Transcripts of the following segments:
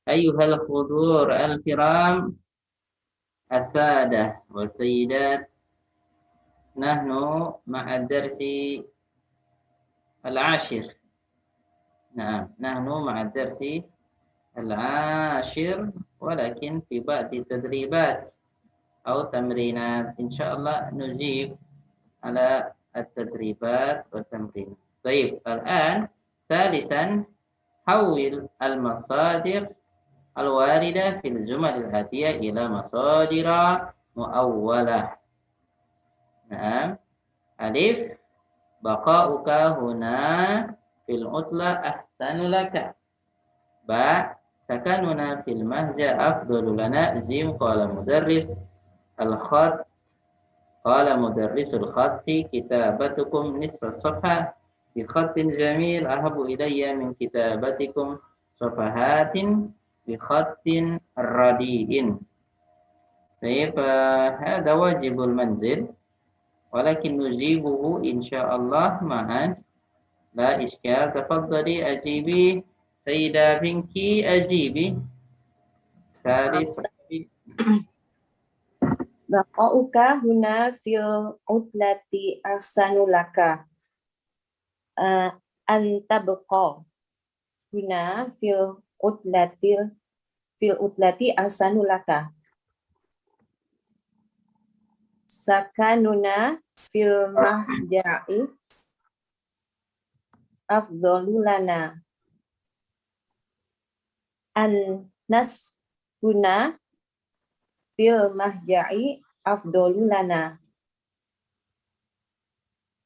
Ayyuhal hudur al-kiram, as-sadah wa sayyidat, nahnu ma'ad darsi al-ashir. Nah, nahnu ma'ad darsi al-ashir, walakin fi ba'di tadribat atau tamrinat. Insyaallah nujib ala at-tadribat wa tamrin. Baik, al-an ثالثا حول المصادر الواردة في الجمل الآتية إلى مصادر مؤولة. نعم. ألف بقاؤك هنا في العطلة أحسن لك. باء سكننا في المهجة أفضل لنا. جيم قال مدرس الخط قال مدرس الخط كتابتكم نصف الصفحة بخط جميل أحب إلي من كتابتكم صفحات بخط رديء. طيب هذا واجب المنزل ولكن نجيبه إن شاء الله معا، لا إشكال. تفضلي أجيبي سيدة بنكي، أجيبي. ثالث Baqa'uka huna fil utlati ahsanu laka. Antabqa huna fil utlati ahsanu laka. Sakanuna fil mahja'i afdalu lana. An naskuna fil mahja'i afdalu lana.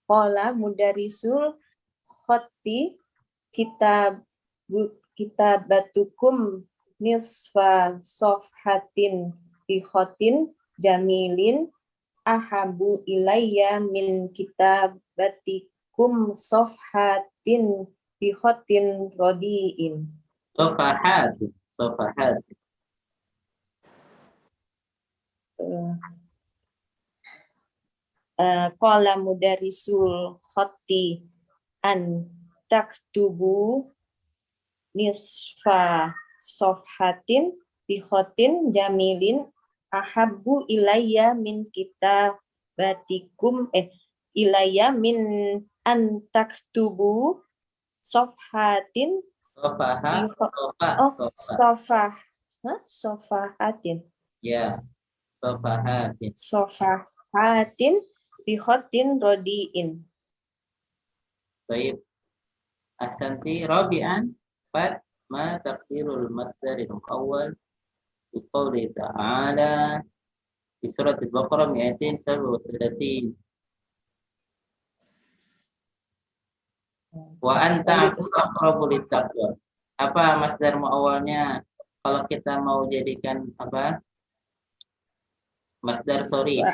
Qala mudarisul khatti kitabatukum nisfa sofhatin bi khatin jamilin ahabu ilayya min kitabatikum sofhatin bi khatin rodiin. صفحات Qala mudarisul khatti an taktubu nisfa sofhatin bi khatin jamilin ahabbu ilayya min kitabatikum ilayya min an taktubu sofhatin sofahatin ya sofahatin bi khatin rodiin. Baik. Ahsanti. Rabi'an fat ma taqdirul masdaril awal fi qouli ta'ala di surat Al-Baqarah 237. Wa anta aqrabu littaqwa. Apa masdar muawwalnya kalau kita mau jadikan apa? Masdar sorry. Wa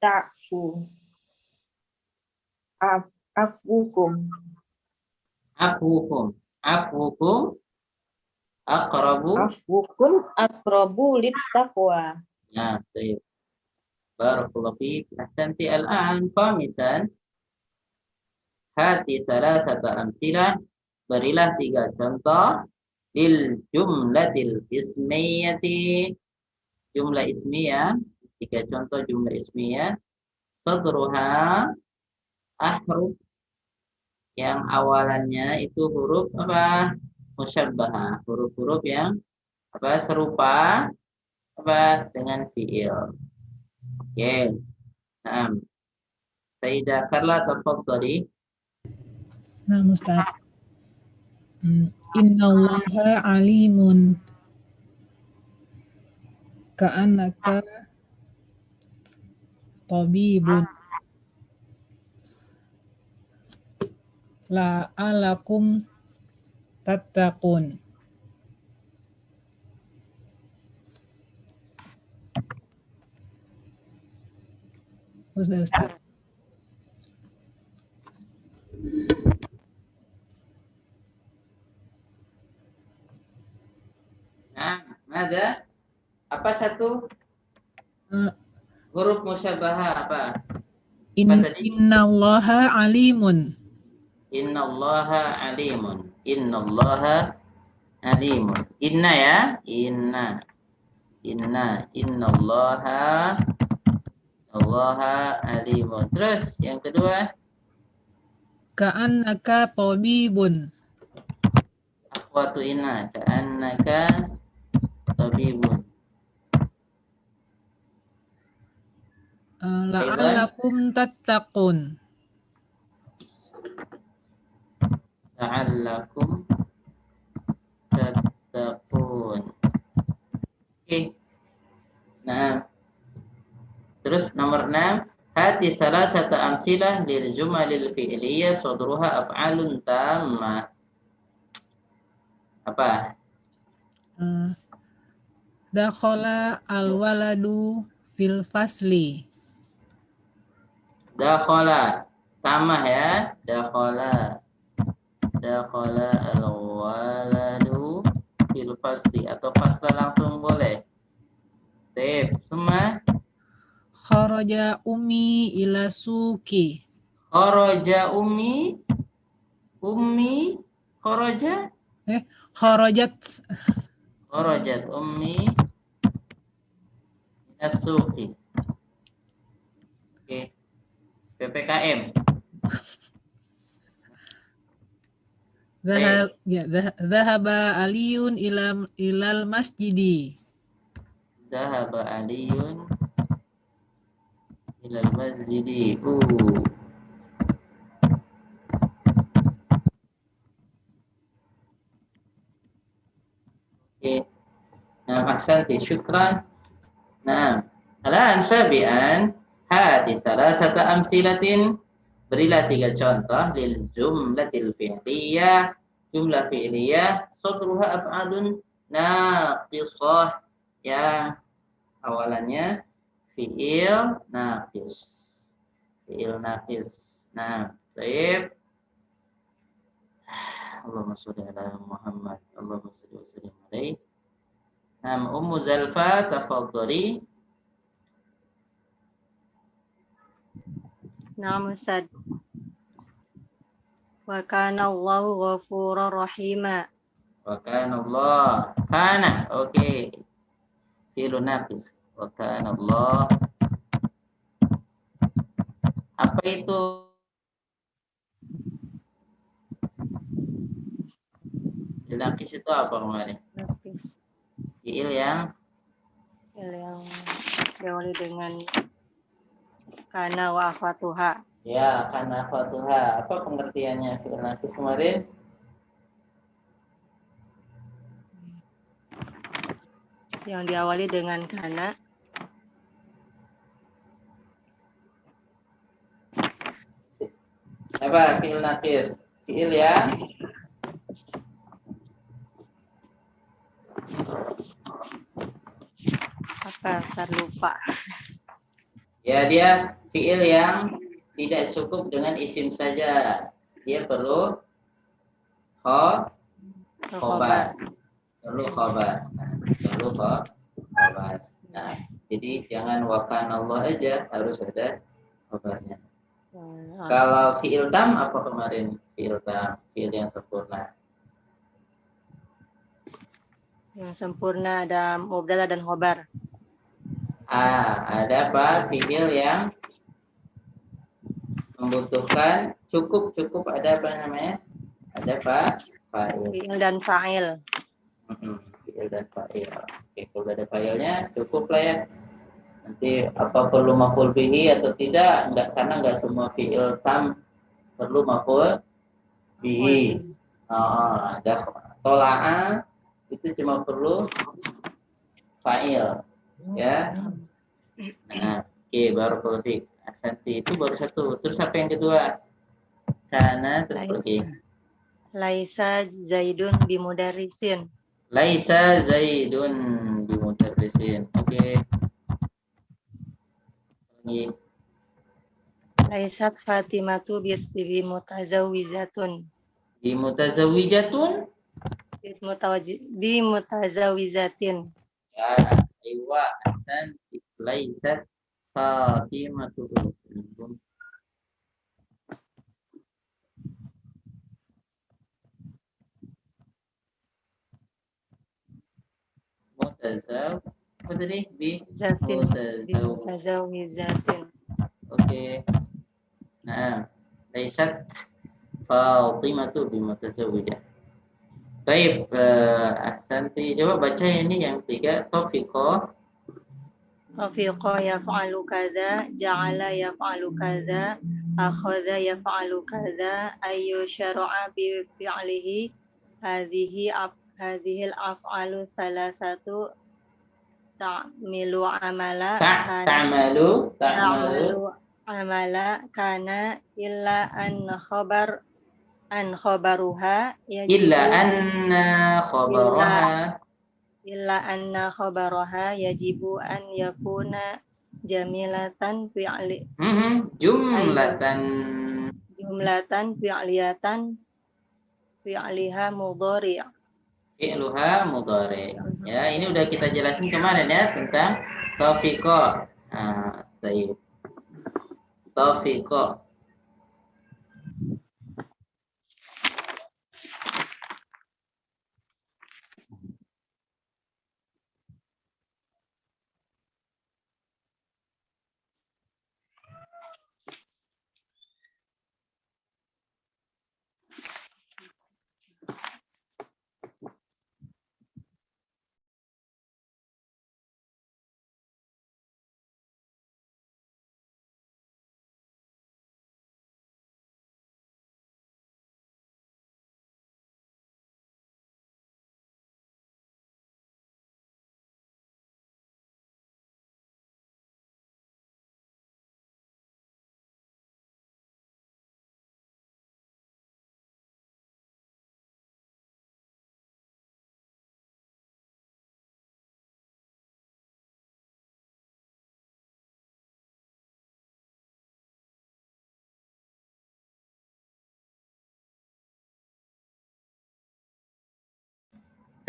anta'fu afukum aqrabu littaqwa. Ya, baik. Barakallahu fiik. Ahsanti. Al-an khamisan hati salasata amsilah, berilah 3 contoh lil jumlatil ismiyati, jumlah ismiyah, 3 contoh jumlah ismiyah. Sadruha ahruf, yang awalannya itu huruf apa? Musyabbahah, huruf-huruf yang apa? Serupa apa? Dengan fiil. Oke. Nah, Sayyidah Karla tafadhali. Nah, Ustaz. Innallaha alimun ka'annaka tabibun la'alakum tattaqun. Ustaz. Nah, ada apa satu huruf musyabbahah apa? Innallaha alimun. Innallaha alimun. Innallaha alimun. Inna ya, innallaha alimun. Terus yang kedua, Ka'annaka tabibun. akhwatu inna, ka'annaka tabibun. La'allakum tattaqun. La'allakum tattaqun. Oke. Nah, terus nomor 6, hati salah satu amsilah lil jumalil fi'liyah sodruha af'alun tammah. Apa? Dakhala al-waladu fil fasli. Dakhala. Tamah ya. Dakhala al-waladu fil fasli. Atau fasla langsung boleh. Sip. Semua. Kharaja ummi ila suki. Kharaja ummi. Kharaja. Kharajat Kharajat ummi minasuqi. Oke. PPKM. Dhahaba Aliyun ilal masjidi. Dhahaba Aliyun ilal masjidi. Oke. Nah, ahsanti, syukran. Nah, alaan sabian hati salah satu amsilatin, berilah 3 contoh lil jumlatil fi'liyah, jumlah fi'liyah sodruha af'alun naqisah, yang awalannya fi'il naqis. Nah, baik. Allahumma sholli ala Muhammad. Allahumma sholli wa sallim alaihi. Nah, Ummu Zalfa, tafadhali. Naam Ustaz. Wa kana Allahu ghafurur rahima. Wa kana Allah. Kana, oke. Fi'lun naqis. Wa kana Allah. Apa itu? Fi'il naqis itu apa kemarin? Nafis. Fi'il yang diawali dengan kana wa akhwatuha. ya, kana fatuha. Apa pengertiannya fi'il naqis kemarin? Yang diawali dengan kana. Apa fi'il naqis? Fi'il yang Apa? Ustaz lupa. ya, dia fi'il yang tidak cukup dengan isim saja. Dia perlu khobar. Perlu khobar. Nah, jadi jangan wakan Allah aja, harus ada khobarnya. Kalau fi'il tam apa kemarin? Fi'il tam, fi'il yang sempurna. Yang sempurna ada mubtada dan khobar. Ada apa? Fi'il yang membutuhkan cukup ada apa namanya? Ada apa? Fa'il. Fi'il dan fa'il. Fi'il dan fa'il. Oke, kalau ada fa'ilnya cukup lah ya. Nanti apa perlu maf'ul bihi atau tidak? Enggak, karena enggak semua fi'il tam perlu maf'ul bihi. Ada tola'a itu cuma perlu fa'il. Ya. Nah, oke, barakallahu fiik. Ahsanti, itu baru satu. Terus apa yang kedua? Kana, terus lagi. Laisa Zaidun bimudarrisin. Laisa Zaidun bimudarrisin. Oke. Lagi. Laisat Fatimatu bimutazawwijatun. Bimutazawwijatun? Bimutazawwijatin. Ya, aywa, ahsanti. Laisat Fatimatu. mutazaw. Apa tadi? Bi Zatin. mutazaw. Mutazawizatin. Oke. Nah, laysat Fatimatu bi mutazawwijah. Baik, Ahsanti. Coba baca ini yang 3, Taufiqah. Rafiqa yaf'alu kadza, ja'ala yaf'alu kadza, akhadha yaf'alu kadza, ayu syara'a bi fi'lihi hadhihi al-af'alu salasatu ta'milu amala Ta'malu ta'malu amala kana illa an khabaruha yajibu illa anna khabaraha. illa anna khabaraha yajibu an yakuna jamilatan Jumlatan fi'liha mudhari'. fi'luha mudhari. Ya, ini udah kita jelasin kemarin ya tentang taufiqah. Baik. Taufiqah.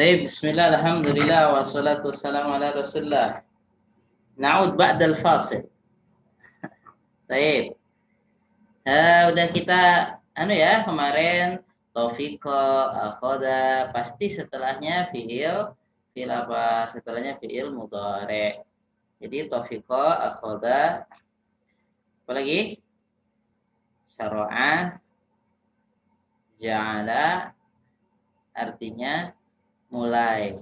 Baik, bismillah, alhamdulillah, wassalatu wassalamu ala rasulullah. Na'ud ba'dal fasil. Baik. Udah kita kemarin taufiqa, akhadha, pasti setelahnya fi'il apa? Setelahnya fi'il mudhari'. Jadi taufiqa, akhadha, apa lagi? Syara'a, ja'ala, artinya mulai.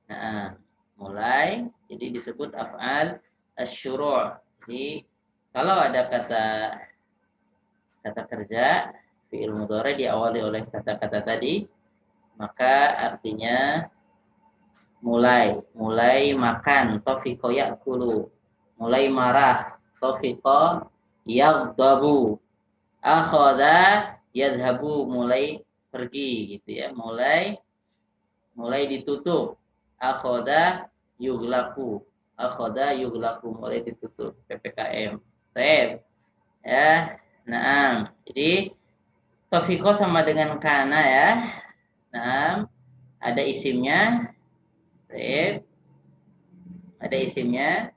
Nah, mulai, jadi disebut af'al asy-syuru'. Jadi kalau ada kata kerja fi'il mudhari diawali oleh kata-kata tadi, maka artinya mulai makan, taufiqa ya'kulu, mulai marah, taufiqa yaghdabu, akhadha yadhhabu, mulai pergi gitu ya, mulai ditutup, akhadha yughlaqu, mulai ditutup, PPKM. Baik. Ya, nah, jadi taufiqah sama dengan kana ya. Nah, ada isimnya. Baik. Ada isimnya.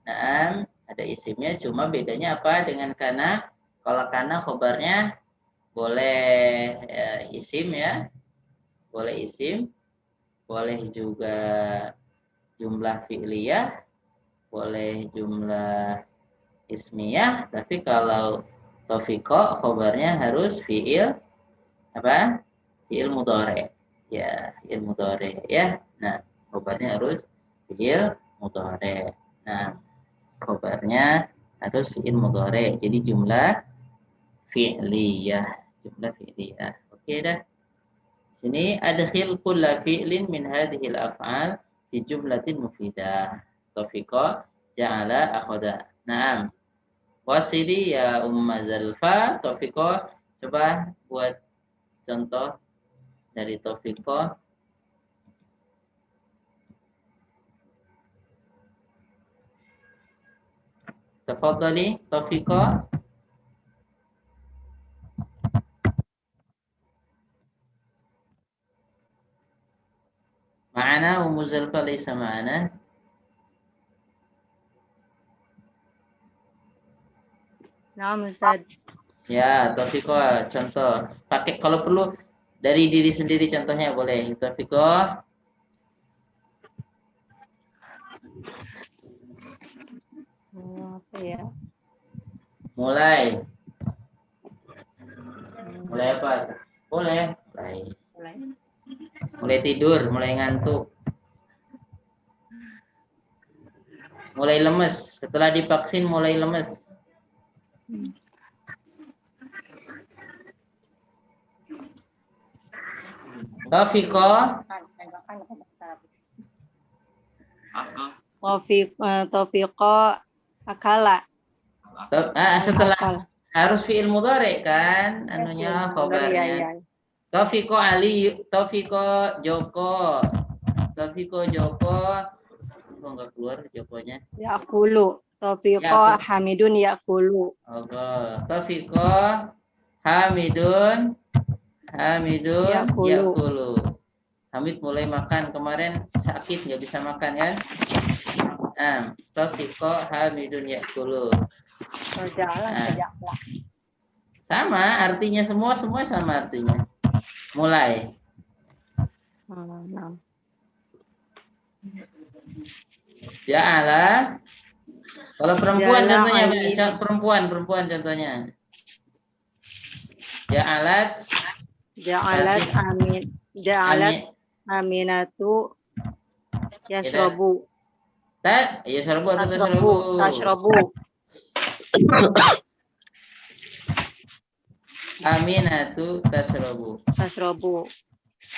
Nah, ada isimnya, cuma bedanya apa dengan kana? Kalau kana khobarnya boleh isim ya. Boleh isim, boleh juga jumlah fi'liyah, boleh jumlah ismiyah, tapi kalau taufiqah khobarnya harus fi'il apa? Fi'il mudhari. Ya, fi'il mudhari ya. Nah, khobarnya harus fi'il mudhari. Nah, khobarnya harus fi'il mudhari. Jadi jumlah fi'liyah, Oke dah. Sini adkhil kulla fi'lin min hadhil af'al fi jumlatin mufidah. Taufiqa, ja'ala, akhadha. Naam. Wasili ya Umma Zalfa, Taufiqa, coba buat contoh dari Taufiqa. Tafadhali Taufiqa. Ma'ana Ummu Zalfa laysa ma'ana. Naam Ustaz. Ya, Taufiqah, contoh. Pakai kalau perlu dari diri sendiri contohnya boleh. Taufiqah. Apa ya? Mulai. Mulai apa? Boleh. Mulai tidur, mulai ngantuk. Mulai lemes. Setelah divaksin mulai lemes. Taufiqo. Taufiqo akala. Setelah Akal. harus fi'il mudhari kan anunya khobarnya. Ya. Taufiqo Ali, Taufiqo Joko. Taufiqo Joko. Kok enggak keluar Jokonya? Yakulu. Taufiqo Yakulu. Hamidun yakulu. Oke. Taufiqo Hamidun yakulu. Hamid mulai makan, kemarin sakit nggak bisa makan kan? Nah, Taufiqo Hamidun yakulu. Sama artinya, semua sama artinya. Mulai. Ja'ala. Kalau perempuan Ja'ala contohnya, Ali. perempuan contohnya. Ja'alat Aminatu yashrabu. Yashrabu atau Tashrabu. Aminatu tashrabu.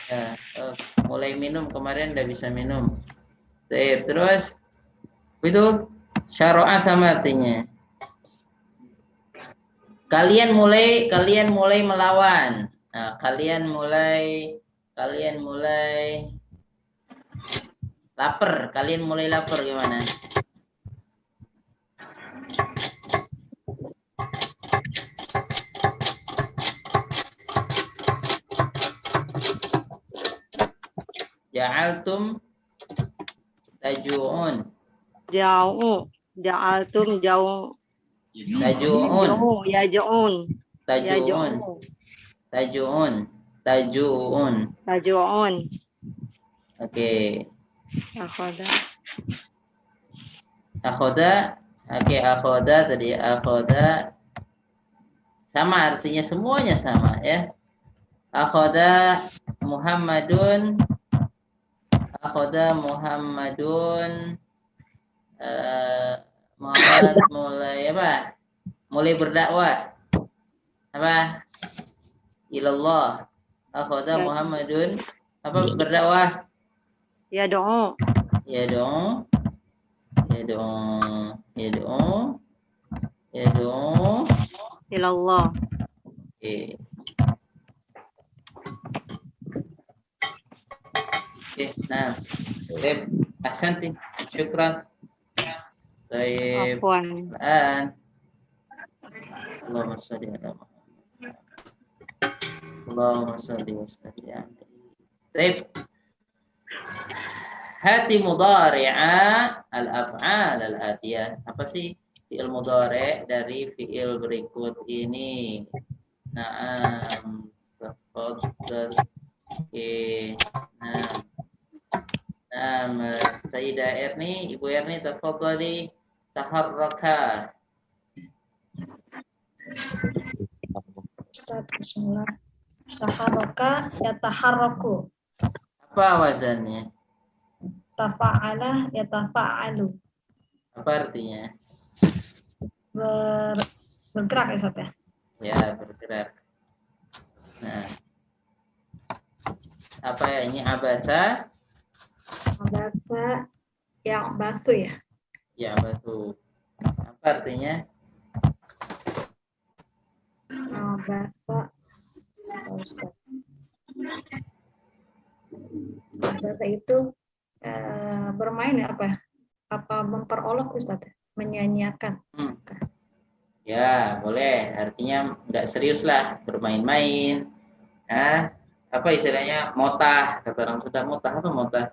Ya, mulai minum, kemarin udah bisa minum. Terus itu syara'a sama artinya. Kalian mulai melawan. Nah, kalian mulai lapar. Kalian mulai lapar gimana? Ja'altum taju'un. Ja'altum jauh. Taju'un. Oke. Akhoda. Oke, akhoda tadi akhoda sama artinya, semuanya sama ya. Akhoda Muhammadun Muhammad mulai apa? Mulai berdakwah. Apa? Ilallah. Akhoda Muhammadun apa berdakwah? Ya doa. Ilallah. Oke. Nah, baik, ahsanti, syukran. Baik, Allahumma sholli ala Muhammad. Allahumma sholli wa sallim. Baik. Hati mudhari'a al-af'al al-atiyah. Apa sih fi'il mudhari' dari fi'il berikut ini? Na'am, tafadhal. Oke. Nah, Sayyidah Erni, Ibu Erni, tafadhali taharraka. Ustaz, bismillah. Taharraka yataharraku. Apa wazannya? Tafa'ala yatafa'alu. Apa artinya? Bergerak ya, Ustaz ya? Ya, bergerak. Nah. Apa ya ini? Abasa? Abasa yang batu ya? Ya, batu. Apa artinya? Abasa. Ustaz. Abasa itu bermain ya apa? Apa memperolok Ustaz? Menyanyiakan. Ya, boleh. Artinya nggak serius lah, bermain-main. Nah, apa istilahnya? Motah. Kata orang Sunda motah apa motah?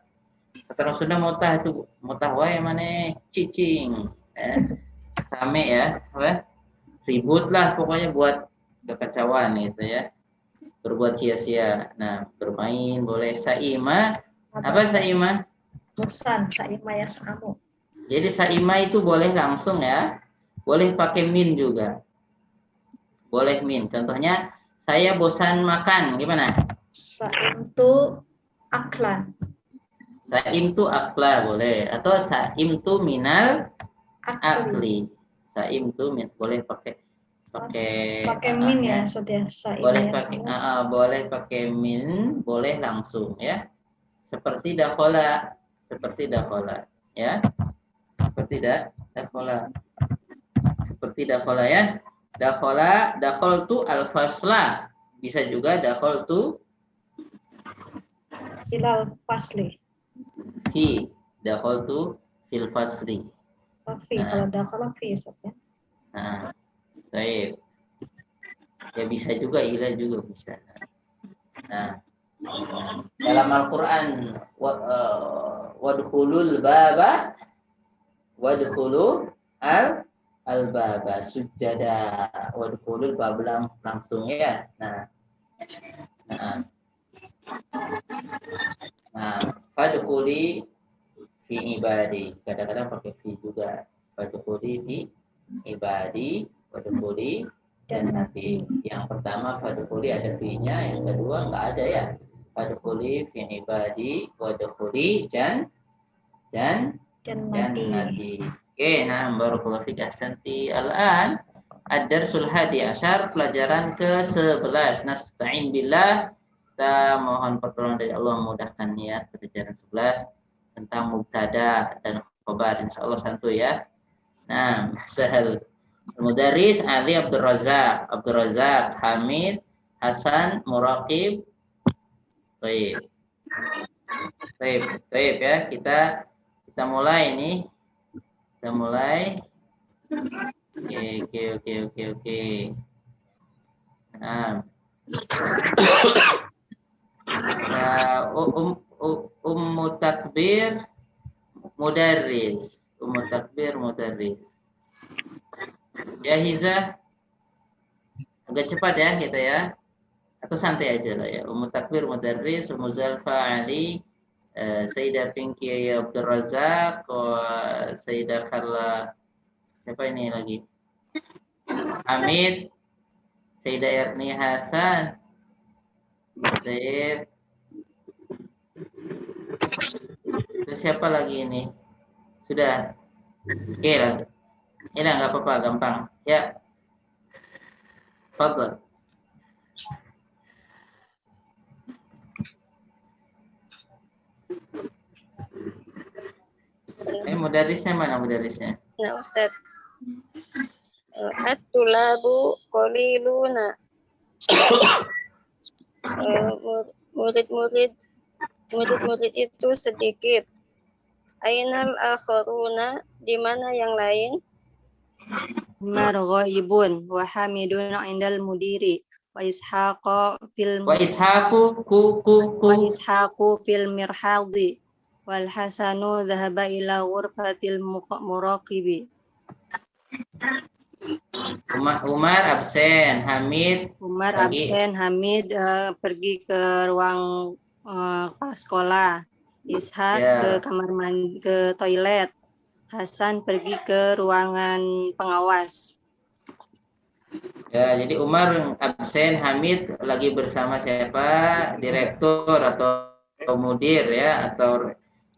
Kata orang Sunda motah itu motah wae mana cicing. Rame ya, apa? Ribut lah pokoknya buat kekacauan gitu ya. Berbuat sia-sia. Nah, bermain boleh. Saima. Apa saima? Musan, saima ya samu. Jadi saima itu boleh langsung ya. Boleh pakai min juga. Boleh min. Contohnya saya bosan makan, gimana? Saimtu aklan. Saimtu akla boleh. Atau saimtu minal akli. Saimtu min boleh pakai min ya, Ustaz ya. boleh pakai min, boleh langsung ya. Seperti dakhola ya. Seperti dakhola ya. Dakholtu al-fasla. Bisa juga dakholtu Ilal fasli. dakholtu fil fasli. Fi, kalau dakhala fi, Ustaz ya. Nah, baik. Ya bisa juga, ila juga bisa. Nah, dalam Al-Quran wadkhulul baba wadkhulu al-baba sujada, wadkhulul baba langsung ya. Nah, fadkhuli fi ibadi, kadang-kadang pakai fi juga. Fadkhuli fi ibadi, wadkhuli jannati. Yang pertama fadkhuli ada fi-nya, yang kedua enggak ada ya. Fadkhuli fi ibadi, wadkhuli jannati. Oke, nah barakallahu fik ahsanti. Al-an ad-darsul hadi asyar, pelajaran ke-11. Nasta'in billah. Kita mohon pertolongan dari Allah, memudahkan ya. Pelajaran 11 tentang mubtada dan khabar, insyaallah santuy ya. Nah, sahal. Mudaris Ali Abdul Razak, Hamid, Hasan, Muraqib. Baik ya. Kita mulai ini. Kita mulai. Oke. Nah. Ummu takbir mudarris. Jahiza. Agak cepat ya kita ya. Atau santai aja lah ya. Ummu takbir mudarris, Ummu Zalfa Ali, Sayyidah Pinky Abdul Razak, Sayyidah Carla, siapa ini lagi? Hamid, Sayyidah Erni Hasan, Sayyid. Terus siapa lagi ini? Sudah. Oke lah. Ini nggak apa-apa, gampang. Ya. Fadhal. Mudarisnya mana mudarisnya? Nah, Ustaz. At-tulabu qaliluna. Murid-murid itu sedikit. Ainal akharuna, di mana yang lain? Umar ghaibun wa Hamidun indal mudiri wa Ishaqu fil mirhadi wal Hasanu dhahaba ila ghurfatil muraqibi. Umar absen, Hamid pergi ke ruang sekolah. Ishaq ke kamar mandi, ke toilet. Hasan pergi ke ruangan pengawas. Ya, jadi Umar absen, Hamid lagi bersama siapa? Direktur atau mudir ya, atau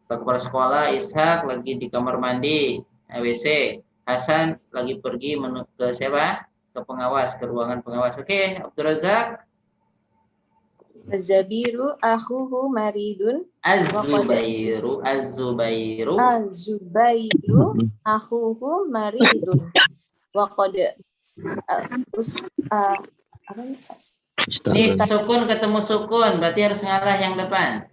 kepala sekolah. Ishaq lagi di kamar mandi, WC. Hasan lagi pergi ke siapa? Ke pengawas, ke ruangan pengawas. Oke, Abdul Razak. Az-Zabiru akhuhu maridun. Az-Zubairu akhuhu maridun. Wa qad ini sukun ketemu sukun, berarti harus ngalah yang depan.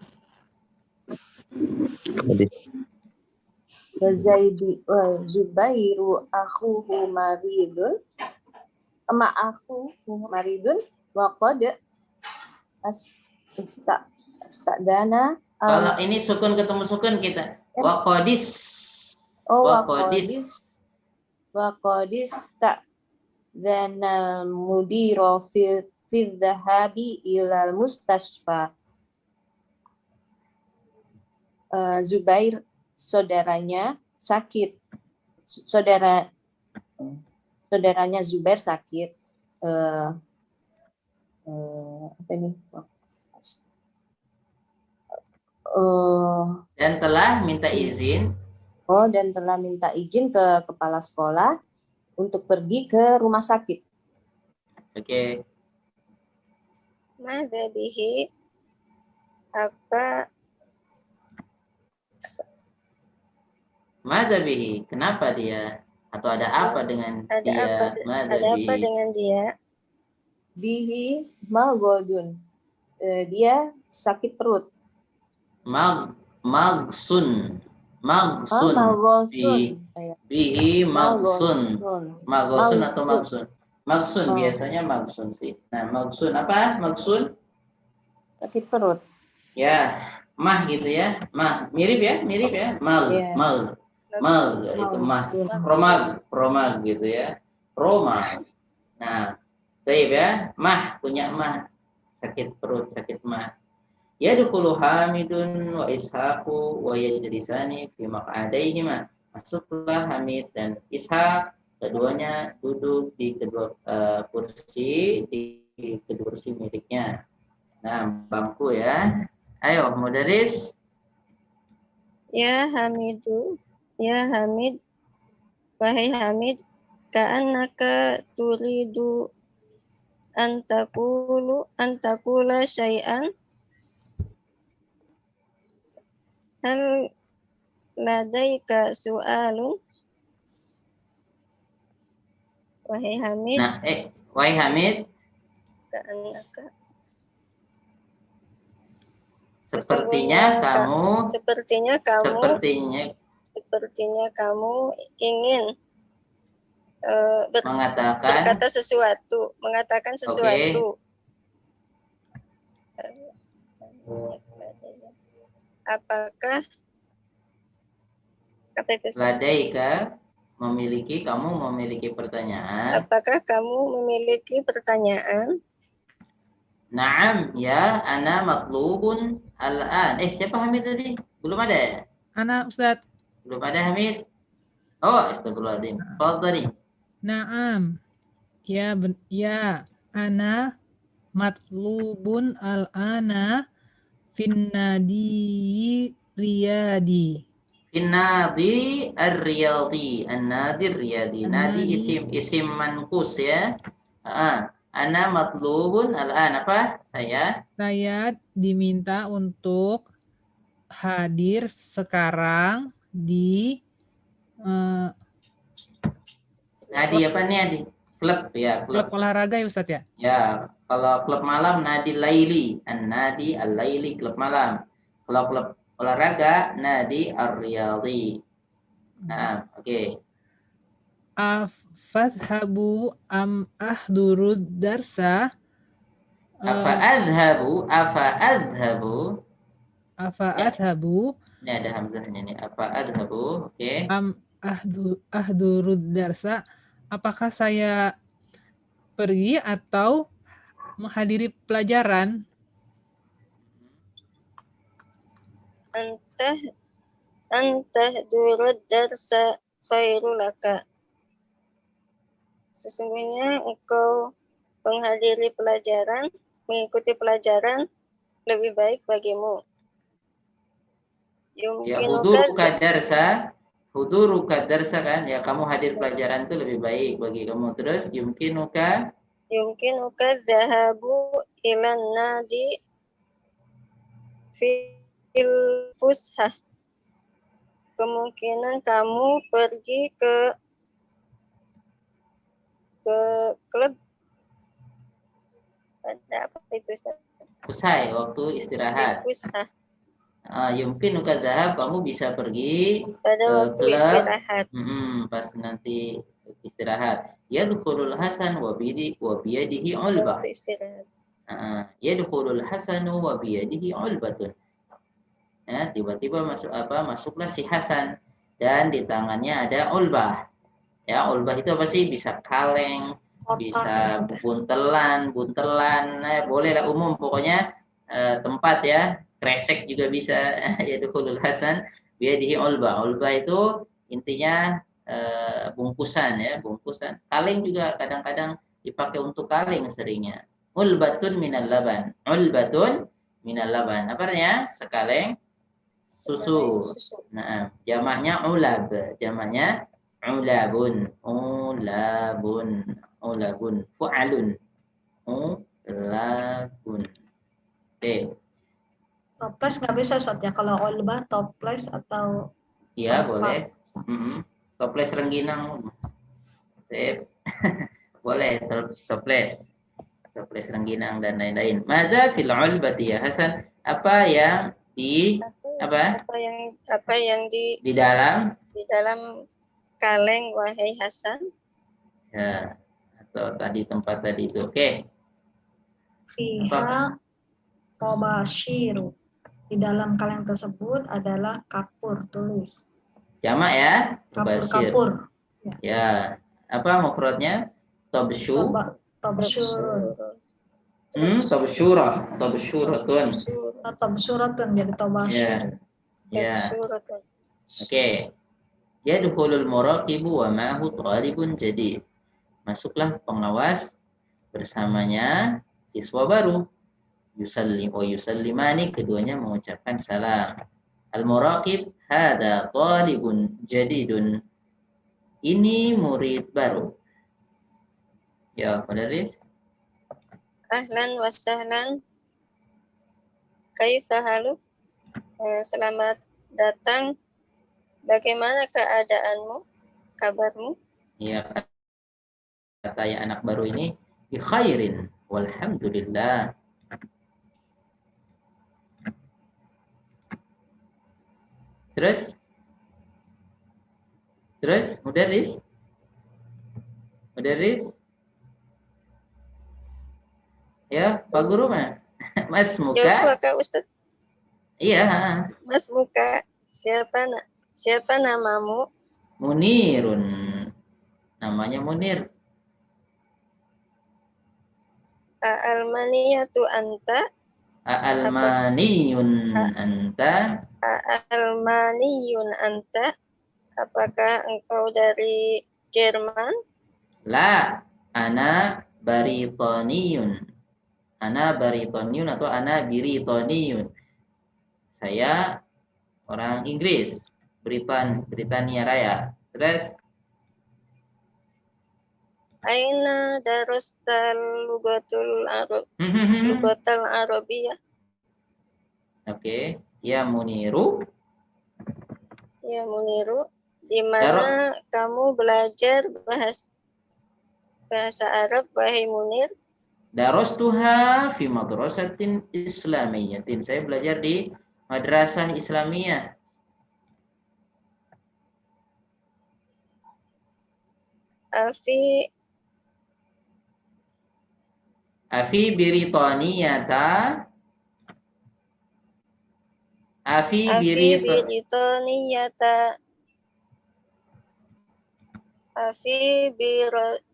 Zubairu akhuhu maridun. Akhuhu maridun wa qad Astadana. Kalau ini sukun ketemu sukun kita. Waqadis tak dan mudiro fil dhahabi ilal mustasfa. Zubair saudaranya sakit. Saudaranya Zubair sakit. Apa ini? Dan telah minta izin. Dan telah minta izin ke kepala sekolah untuk pergi ke rumah sakit. Oke. Madza bihi, apa Madza bihi, kenapa dia? Atau ada apa dengan dia? Madza ada apa bihi. dengan dia? Bihi magodun. Dia sakit perut. Magsun. Magosun. Bihi magsun. Magsun atau magsun? Magsun, Oh. biasanya magsun sih. Nah, magsun apa? Magsun? Sakit perut. Ya, mah gitu ya. Mah, mirip ya? Mal, Iya. mal itu mah. Magsun. Promag gitu ya. Promag. Nah, baik ya. Mah, punya mah. Sakit perut, sakit mah. Yadkhulu Hamidun wa Ishaqu wa yajlisani fi maq'adaihima. Masuklah Hamid dan Ishaq, keduanya duduk di kedua kursi di kedua kursi miliknya. Nah, bangku ya. Ayo, mudaris. Ya Hamidu, ya Hamid, wahai Hamid, ka'annaka turidu antakula syai'an. Hal ladaika su'alun? Wahai Hamid, Nah, wahai Hamid, ka'annaka. sepertinya kamu ingin mengatakan mengatakan sesuatu. Apakah ladaika kamu memiliki pertanyaan? Apakah kamu memiliki pertanyaan? Naam, ya, ana matlubun al-an. Siapa Hamid tadi? Belum ada ya? Ana Ustaz. Belum ada Hamid? Oh, astagfirullahaladzim. Fadhali. Naam. Ya, ana matlubun al-ana finnadi riyadi. An-nadi ar-riyadi. An-nadi ar-riyadi. Nadi isim manqus ya. Ana matlubun al-an. Apa? Saya Diminta untuk hadir sekarang di nadi apa nih, Adi? Klub ya, klub olahraga ya Ustaz ya? Ya, kalau klub malam nadi laili, an-nadi al-laili, klub malam. Kalau klub olahraga nadi ar-riyadi. Nah, oke. Afadhabu am ahdurud darsa. Afa adhabu. Ini ada hamzahnya nih. Afa adhabu, oke. Am ahdurud darsa. Apakah saya pergi atau menghadiri pelajaran? Antah durud darsa khairul laka. Sesungguhnya engkau menghadiri pelajaran, mengikuti pelajaran lebih baik bagimu. Ya, huduruka darsa kan, ya kamu hadir pelajaran itu lebih baik bagi kamu. Terus yumkinuka dhahabu ilan nadi fil fushah. Kemungkinan kamu pergi ke klub pada apa itu? Usai waktu istirahat. Yumkinuka dhahab, kamu bisa pergi pada waktu klub istirahat. Pas nanti istirahat. Yadkhulul Hasan wa biyadihi ulbah. Yadkhulul Hasanu wa biyadihi ulbatun. Ya, tiba-tiba masuklah si Hasan dan di tangannya ada ulbah. Ya, ulbah itu apa sih? Bisa kaleng, bisa buntelan, bolehlah umum pokoknya tempat ya. Kresek juga bisa. Yadkhulul Hasan biyadihi ulbah. Ulbah itu intinya bungkusan ya, bungkusan. Kaleng juga kadang-kadang dipakai untuk kaleng seringnya. Ulbatun minal laban. Ulbatun minal laban. Apa artinya? Sekaleng susu. Nah, jamaknya ulab. Jamaknya ulabun. Ulabun. Ulabun. Fu'alun. Ulabun. Oke. Toples nggak bisa Ustaz ya, kalau olba toples atau Iya, olpa. boleh. Toples rengginang. Sip. Boleh, toples. Toples rengginang dan lain-lain. Mada fil ulbati ya Hasan? Apa yang di apa? Apa yang Di dalam kaleng wahai Hasan? ya, atau tadi tempat tadi itu. Oke. Fiha tobashiru. Di dalam kaleng tersebut adalah kapur tulis. Jamak ya. Tobashir. Kapur-kapur. Ya. Apa mufradnya? Tobshu. Tobsyurun. Tobsyurah. Tobsyuratun. Tobsyuratun jadi tobasyir. Ya. Oke. Yadkhulul muraqibu wa ma'ahu talibun jadi. Masuklah pengawas bersamanya siswa baru. Yusallim wa yusallimani, keduanya mengucapkan salam. Al-muraqib hada talibun jadidun. Ini murid baru. Ya, Mudarris. Ahlan wa sahlan. Kaifa haluk? Selamat datang. Bagaimana keadaanmu? Kabarmu? Ya, kata yang anak baru ini bi khairin walhamdulillah. Terus Mudarris ya Pak Guru mah Mas Muka. Jawab Kak Ustaz. Iya. Mas Muka, siapa namamu? Munirun, namanya Munir. Almaniyatu anta? Almaniyun anta? Almaniyun anta? Apakah engkau dari Jerman? La, ana baritoniyun. Ana baritoniyun atau ana biritoniyun. Saya orang Inggris, Britania Raya. Terus? Aina darustal lugatul Arabiyah? Oke, ya Muniru. Ya Muniru, di mana kamu belajar bahasa Arab, wahai Munir? Darastuha fi madrasatin islamiyyatin. Saya belajar di madrasah Islamiyah. Afi biritoniyata. Afi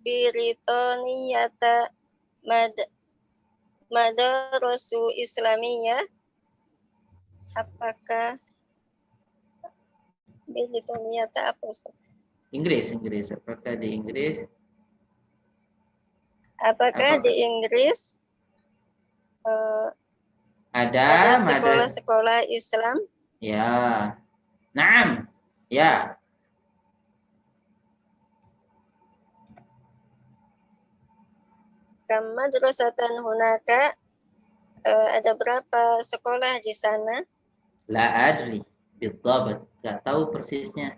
biritoniyata madarasu Islamiyah. Apakah biritoniyata apa? Inggris. Apakah di Inggris? Apakah di Inggris ada sekolah-sekolah Islam? Ya. Naam. Ya. Kam madrasatan hunaka? Ada berapa sekolah di sana? La adri biddabat. Enggak tahu persisnya.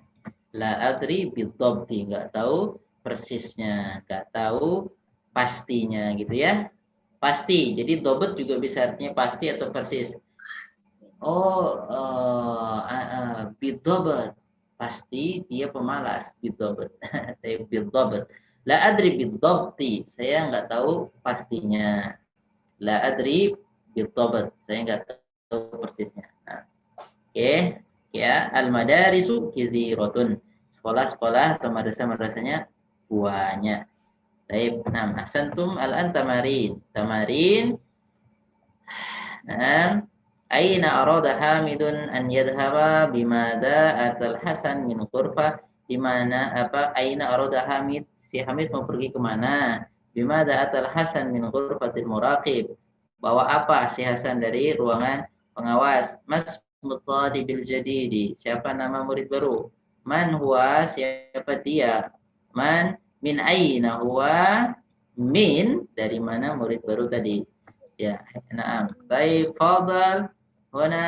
La adri biddabti, enggak tahu persisnya, enggak tahu pastinya gitu ya. Pasti. Jadi dobat juga bisa artinya pasti atau persis. Oh, biddabat. Pasti dia pemalas biddabat. Biddabat. La adri biddabti. Saya enggak tahu pastinya. La adri biddabat. Saya enggak tahu persisnya. Nah, oke. Ya, al-madarisu kithiratun. Sekolah-sekolah atau madrasah-madrasahnya banyak. Baik, nah, ahsantum al-an tamarin. Tamarin. Nah, Aina arada Hamidun an yadhhaba bimada atal Hasan min ghurfah? Di mana apa? Aina arada Hamid? Si Hamid mau pergi kemana? Bimada atal Hasan min ghurfatil muraqib? Bawa apa si Hasan dari ruangan pengawas? Mas mutalibil jadidi. Siapa nama murid baru? Man huwa? Siapa dia? Man min aina huwa? Min dari mana murid baru tadi? Ya, na'am. Baik, fadal. Huna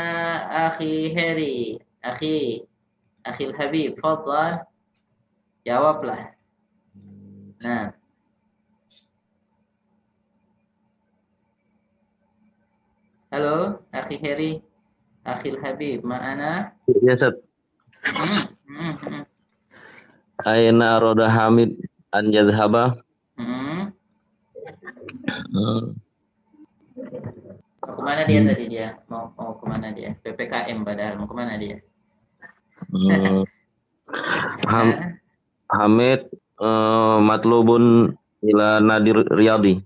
akhi Heri, akhil Habib, fadal. Jawablah. Nah. Halo, akhi Heri, akhil Habib, ma'ana? Ya, Ustaz. Aina arada Hamid an yadhhaba? Mau kemana dia tadi dia? Mau kemana dia? PPKM padahal mau kemana dia? Hamid matlubun ila Nadir Riyadi.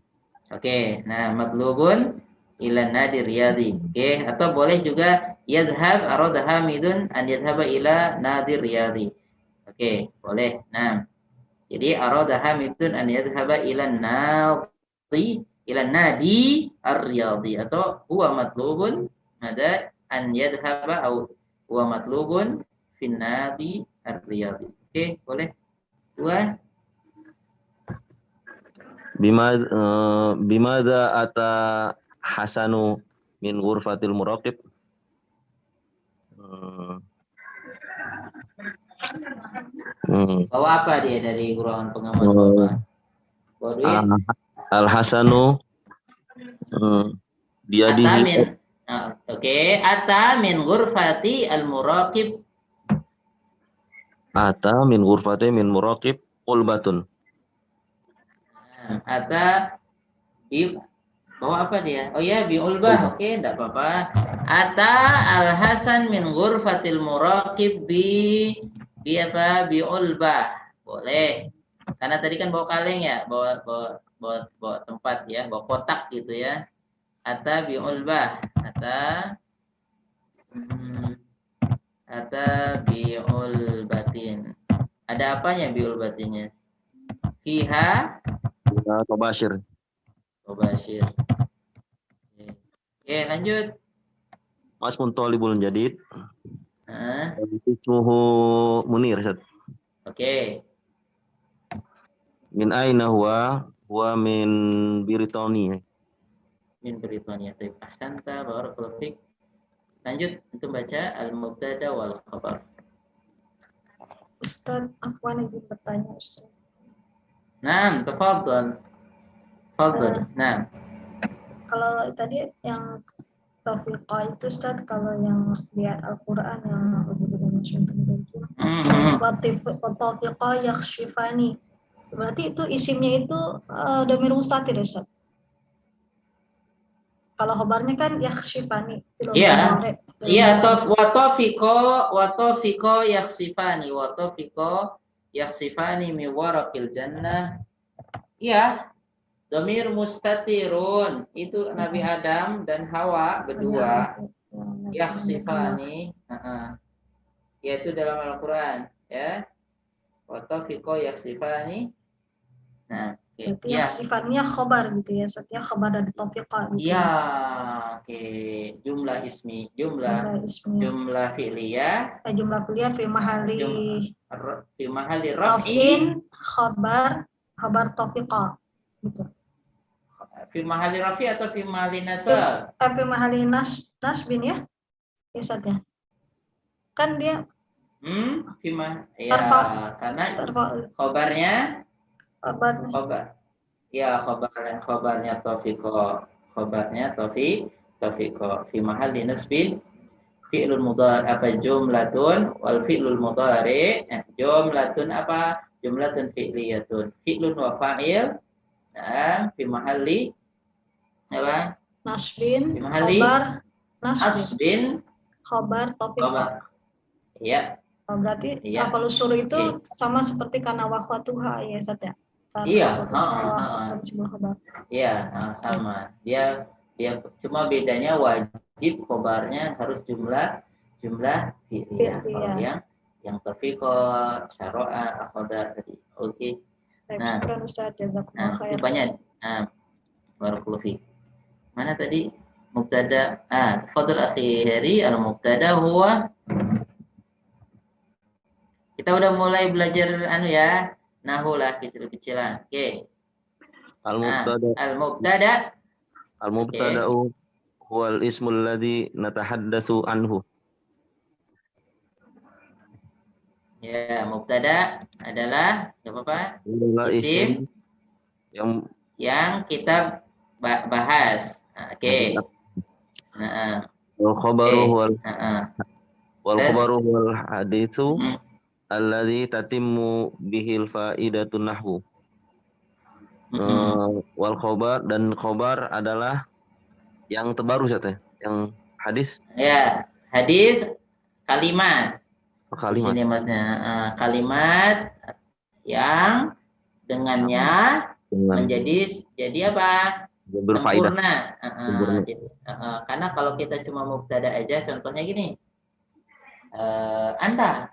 Oke, nah matlubun ila Nadir Riyadi. Oke, atau boleh juga yadhhab arada Hamidun an yadhhaba ila Nadir Riyadi. Oke, boleh. Nah, jadi arada Hamidun an yadhhaba ila Nadi ar-Riyadi, atau huwa matlubun ada an yadhhaba au huwa matlubun fin Nadi ar-Riyadi. Oke, boleh. Dua. Bimada ata Hasanu min ghurfatil muraqib? Bawa apa dia dari ruangan pengawas? Bawa duit? Al-Hasanu dia di ata min ghurfati al-muraqib. Ata min ghurfati min muraqib ulbatun. Ata bi bawa apa dia? Oh ya, bi ulbah. Oke, enggak apa-apa. Ata al-Hasan min ghurfatil muraqib bi apa? Bi ulbah. Boleh. Karena tadi kan bawa kaleng ya, bawa tempat ya, bawa kotak gitu ya. Ata bi ulbah, ata bi ulbatin. Ada apanya bi ulbatinnya? Fiha Tobashir. Oke, lanjut. Mas Muntalibul Jadid. Ismuhu Munir, Ustaz. Oke. Min aina huwa min Britania. Min Britania. Baik, ahsanta, barakallahu fiik. Lanjut untuk baca al-mubtada wal khabar. Ustaz, aku ingin bertanya, Ustaz. Naam, tafadhal. Tafadhal. Naam. Kalau tadi yang Taufiqah itu, Ustaz, kalau yang lihat Al-Quran yang Taufiqah yakshifani, berarti itu isimnya itu dhamir mustatir, Ustaz. Kalau khabarnya kan yakshifani. Iya. Iya, wa taufiqo yakhsifani mi waraqil jannah. Iya. Dhamir mustatirun, itu Nabi Adam dan Hawa berdua. Yakhsifani, yaitu dalam Al-Qur'an, ya. Wa taufiqo yakhsifani. Nah, berarti yakhsifannya khabar gitu ya, setiap khabar dari taufiqah gitu. Iya, oke. Jumlah fi'liyah. Jumlah fi'liyah fi mahali raf'in khabar taufiqah gitu. Fi mahali rafi atau fi mahali nasab? Fi mahali nasbin ya. Ustaz ya. Kan dia ya, karena khabarnya taufiqo. Khabarnya taufiqo fi mahali nasbin fi'lul mudhari apa jumlatun wal fi'lul mudhari jumlatun apa? Jumlatun fi'liyatun. Fi'lun wa fa'il. Nah, fi mahalli apa? Nasbin, khabar taufiq. Iya. Oh, berarti kalau suruh itu sama seperti karena wakhwatuha ya, Ustaz ya. Iya, iya, sama. Dia Ya, cuma bedanya wajib khobarnya harus jumlah fi'liyah. Kalau yang tafiqah, syara'a, akhadha tadi. Oke. Nah, Syukran Ustaz, jazakumullah itu khair. banyak. Barakallahu fiik. Mana tadi? Mubtada. Fadl akhi Heri, al-mubtada huwa. Kita udah mulai belajar ya. Nahu lah kecil-kecilan. Oke. Al-mubtada. Al-mubtada'u huwal ismul ladzi natahaddatsu anhu. Ya, mubtada adalah apa? Isim yang kita bahas. Oke. Nah, wal khabaru huwal haditsu alladzi tatimmu bihil faidatun nahwu. Wal khobar, dan khobar adalah yang terbaru yang hadis. Ya, hadis kalimat. Di Kalimat. sini maksudnya kalimat yang dengannya jadi apa? Sempurna. Karena kalau kita cuma mubtada aja, contohnya gini, anta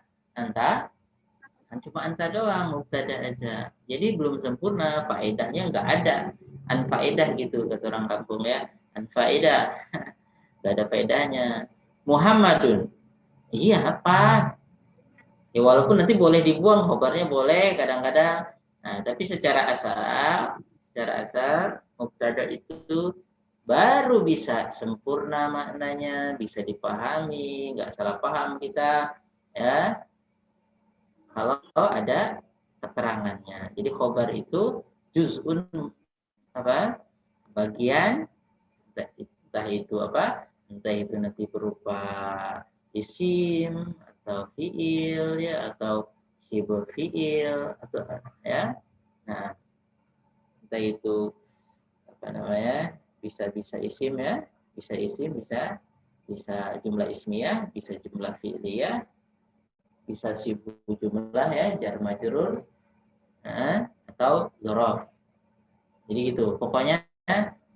kan cuma anta doang, mubtada aja. Jadi belum sempurna, faedahnya nggak ada. Anfaedah gitu kata orang kampung ya. Anfaedah. Nggak ada faedahnya. Muhammadun. Iya apa? Ya walaupun nanti boleh dibuang, khobarnya boleh kadang-kadang. Nah, tapi secara asal mubtada itu baru bisa sempurna maknanya, bisa dipahami, nggak salah paham kita ya. Kalau ada keterangannya. Jadi khobar itu juz'un apa? Bagian entah itu apa? Entah itu nanti berupa isim atau fiil ya, atau sibuk fiil atau ya. Nah, entah itu apa namanya? Bisa isim ya, bisa isim, bisa jumlah ismiyah, bisa jumlah fi'liyah, bisa sibuk jumlah ya, jar majrur, atau dzaraf. Jadi gitu. Pokoknya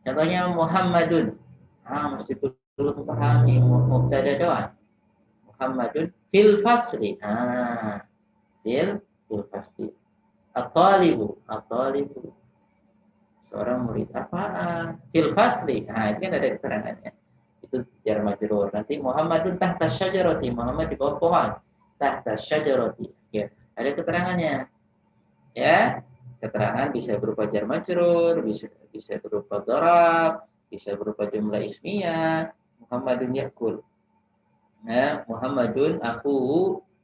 contohnya Muhammadun. Mesti dulu pahami mubtada doang. Muhammadun fil fasli. Fil fasli. At-talibu. Seorang murid apaan? Fil fasli. Itu kan ada keterangannya. Itu jar majrur. Nanti Muhammadun tahta syajarati. Muhammad di bawah pohon. Tahta syajarati. Ya, ada keterangannya. Ya, keterangan bisa berupa jar majrur, bisa berupa dzaraf, bisa berupa jumlah ismiyah. Muhammadun yakul. Nah, Muhammadun aku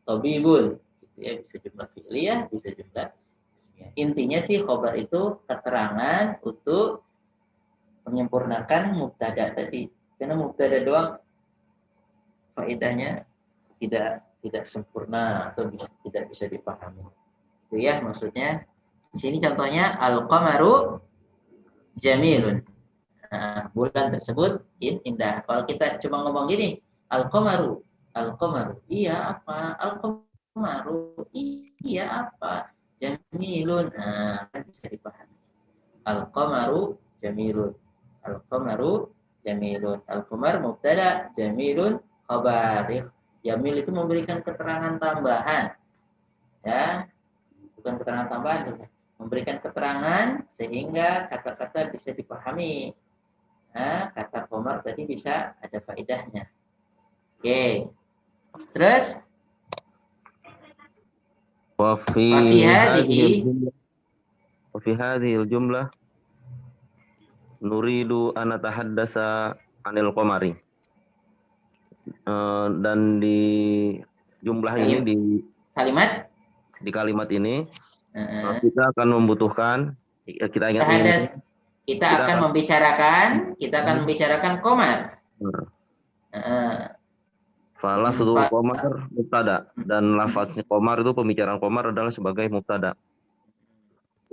tabibun. Ya, bisa jumlah fi'liyah, bisa jumlah ismiyah. Intinya sih khobar itu keterangan untuk menyempurnakan mubtada tadi. Karena mubtada doang faedahnya tidak sempurna atau tidak bisa dipahami. Itu ya maksudnya. Di sini contohnya al-qamaru jamilun. Bulan tersebut indah. Kalau kita cuma ngomong gini, al-qamaru, iya apa? Al-qamaru, iya apa? Jamilun. Kan bisa dipahami. Al-qamaru jamilun. Al-qamar mubtada, jamilun khabar. Jamil itu memberikan keterangan tambahan. Ya. Bukan keterangan tambahan, memberikan keterangan sehingga kata-kata bisa dipahami. Kata qamar tadi bisa ada faedahnya. Oke. Terus wa fi hadhil jumlah nuridu an natahaddasa anil qamari. Dan di jumlah ini di kalimat ini kita akan membutuhkan kita akan membicarakan qamar. Lafzul qamar mubtada, dan lafaznya qamar itu pembicaraan qamar adalah sebagai mubtada.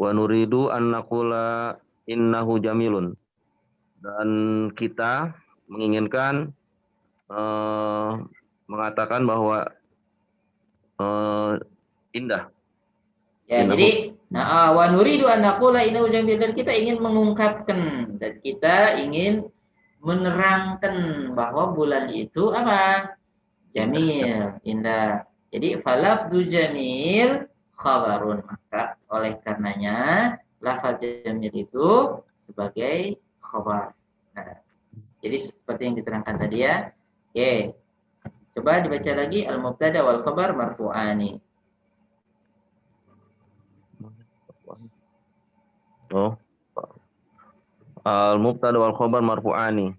Wa nuridu an naqula innahu jamilun, dan kita menginginkan mengatakan bahwa indah. Ya, jadi wa nuridu an naqula innahu jamil, dan kita ingin mengungkapkan, dan kita ingin menerangkan bahwa bulan itu apa? Jamil, indah. Jadi falafdu jamil khabarun, maka oleh karenanya lafaz jamil itu sebagai khabar. Nah, jadi seperti yang diterangkan tadi ya. Oke. Coba dibaca lagi al-mubtada wal khabar marfu'ani. Oh. Al-mubtada wal khabar marfu'ani.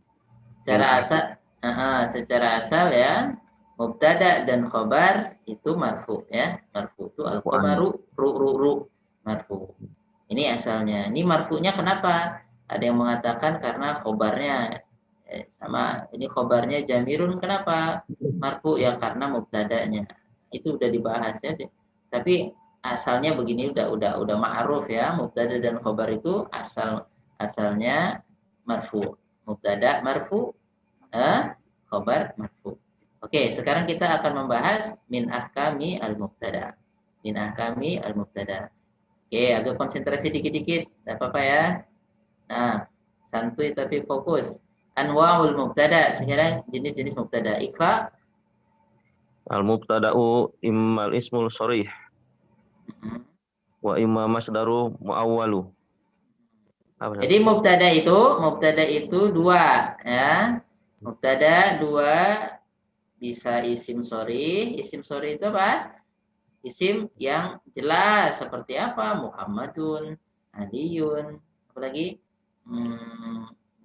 Secara asal ya, mubtada dan khabar itu marfu ya. Marfu itu al-khabaru ru marfu. Ini asalnya. Ini marfunya kenapa? Ada yang mengatakan karena khabarnya sama, ini khabarnya jamirun, kenapa marfu ya? Karena mubtadanya. Itu udah dibahas ya. Tapi asalnya begini, udah ma'ruf ya, mubtada dan khabar itu asalnya marfu. Mubtada marfu, khabar marfu. Oke, sekarang kita akan membahas min ahkami al-mubtada. Min ahkami al-mubtada. Oke, agak konsentrasi dikit-dikit, tidak apa-apa ya. Nah, santuy tapi fokus. Anwa'ul mubtada, sekarang jenis-jenis mubtada. Iqra. Al-mubtada'u immal ismul sharih wa imma masdaru muawwalu. Jadi mubtada itu dua ya. Mubtada dua, bisa isim sharih. Isim sharih itu apa? Isim yang jelas seperti apa? Muhammadun, Aliyun, apalagi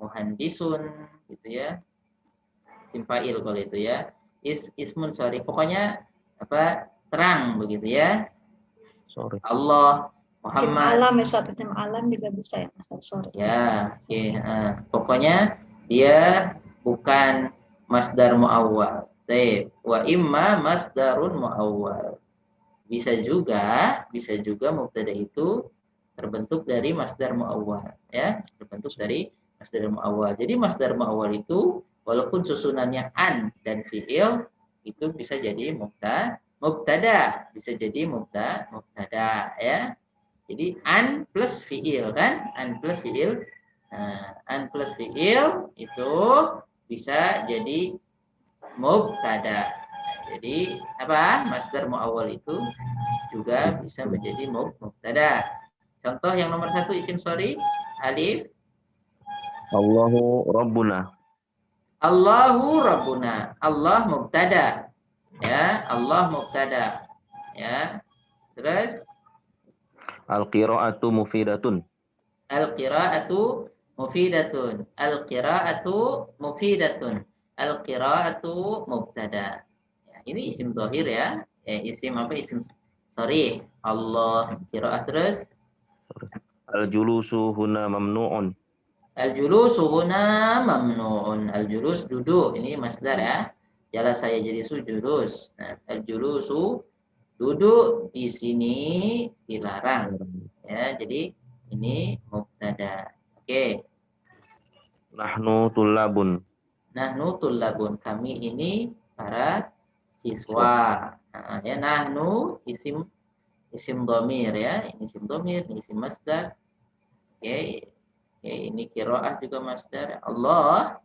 muhandisun gitu ya. Isim fa'il kalau itu ya. Ismun sharih. Pokoknya apa? Terang begitu ya. Sorry. Allah, Isim Muhammad. alam ya, suatu isim alam juga bisa ya, Mas. Sorry. Ya, oke. Pokoknya dia bukan masdar muawwal. Wa imma masdarun muawwal. Bisa juga mubtada itu terbentuk dari masdar muawwal ya, terbentuk dari masdar muawwal. Jadi masdar muawwal itu walaupun susunannya an dan fi'il itu bisa jadi mubtada, bisa jadi mubtada ya. Jadi an plus fi'il kan, an plus fi'il. An plus fi'il itu bisa jadi mubtada. Jadi apa? Masdar muawwal itu juga bisa menjadi mubtada. Contoh yang nomor 1 isim sharih alif. Allahu Rabbuna. Allahu Rabbuna. Allah mubtada. Ya, Allah mubtada. Ya. Terus Al-qira'atu mufidatun. al-qira'atu mufidatun. Al-qira'atu mufidatun. Al-qira'atu mubtada. Ya, ini isim zahir ya. Isim apa? Isim sharih. Allah qira'ah. Terus Al-julusu huna mamnu'un. al-julusu huna mamnu'un. Al-julus duduk. Ini masdar ya. Jala saya jadi julus. Nah, al-julusu duduk di sini dilarang. Ya, jadi ini mubtada. Oke. Nahnu tullabun. Nahnu tullabun. Kami ini para siswa. Nah, ya, nahnu isim dhamir ya. Ini isim dhamir, ini isim masdar. Oke. Ini qiraah juga masdar. Allah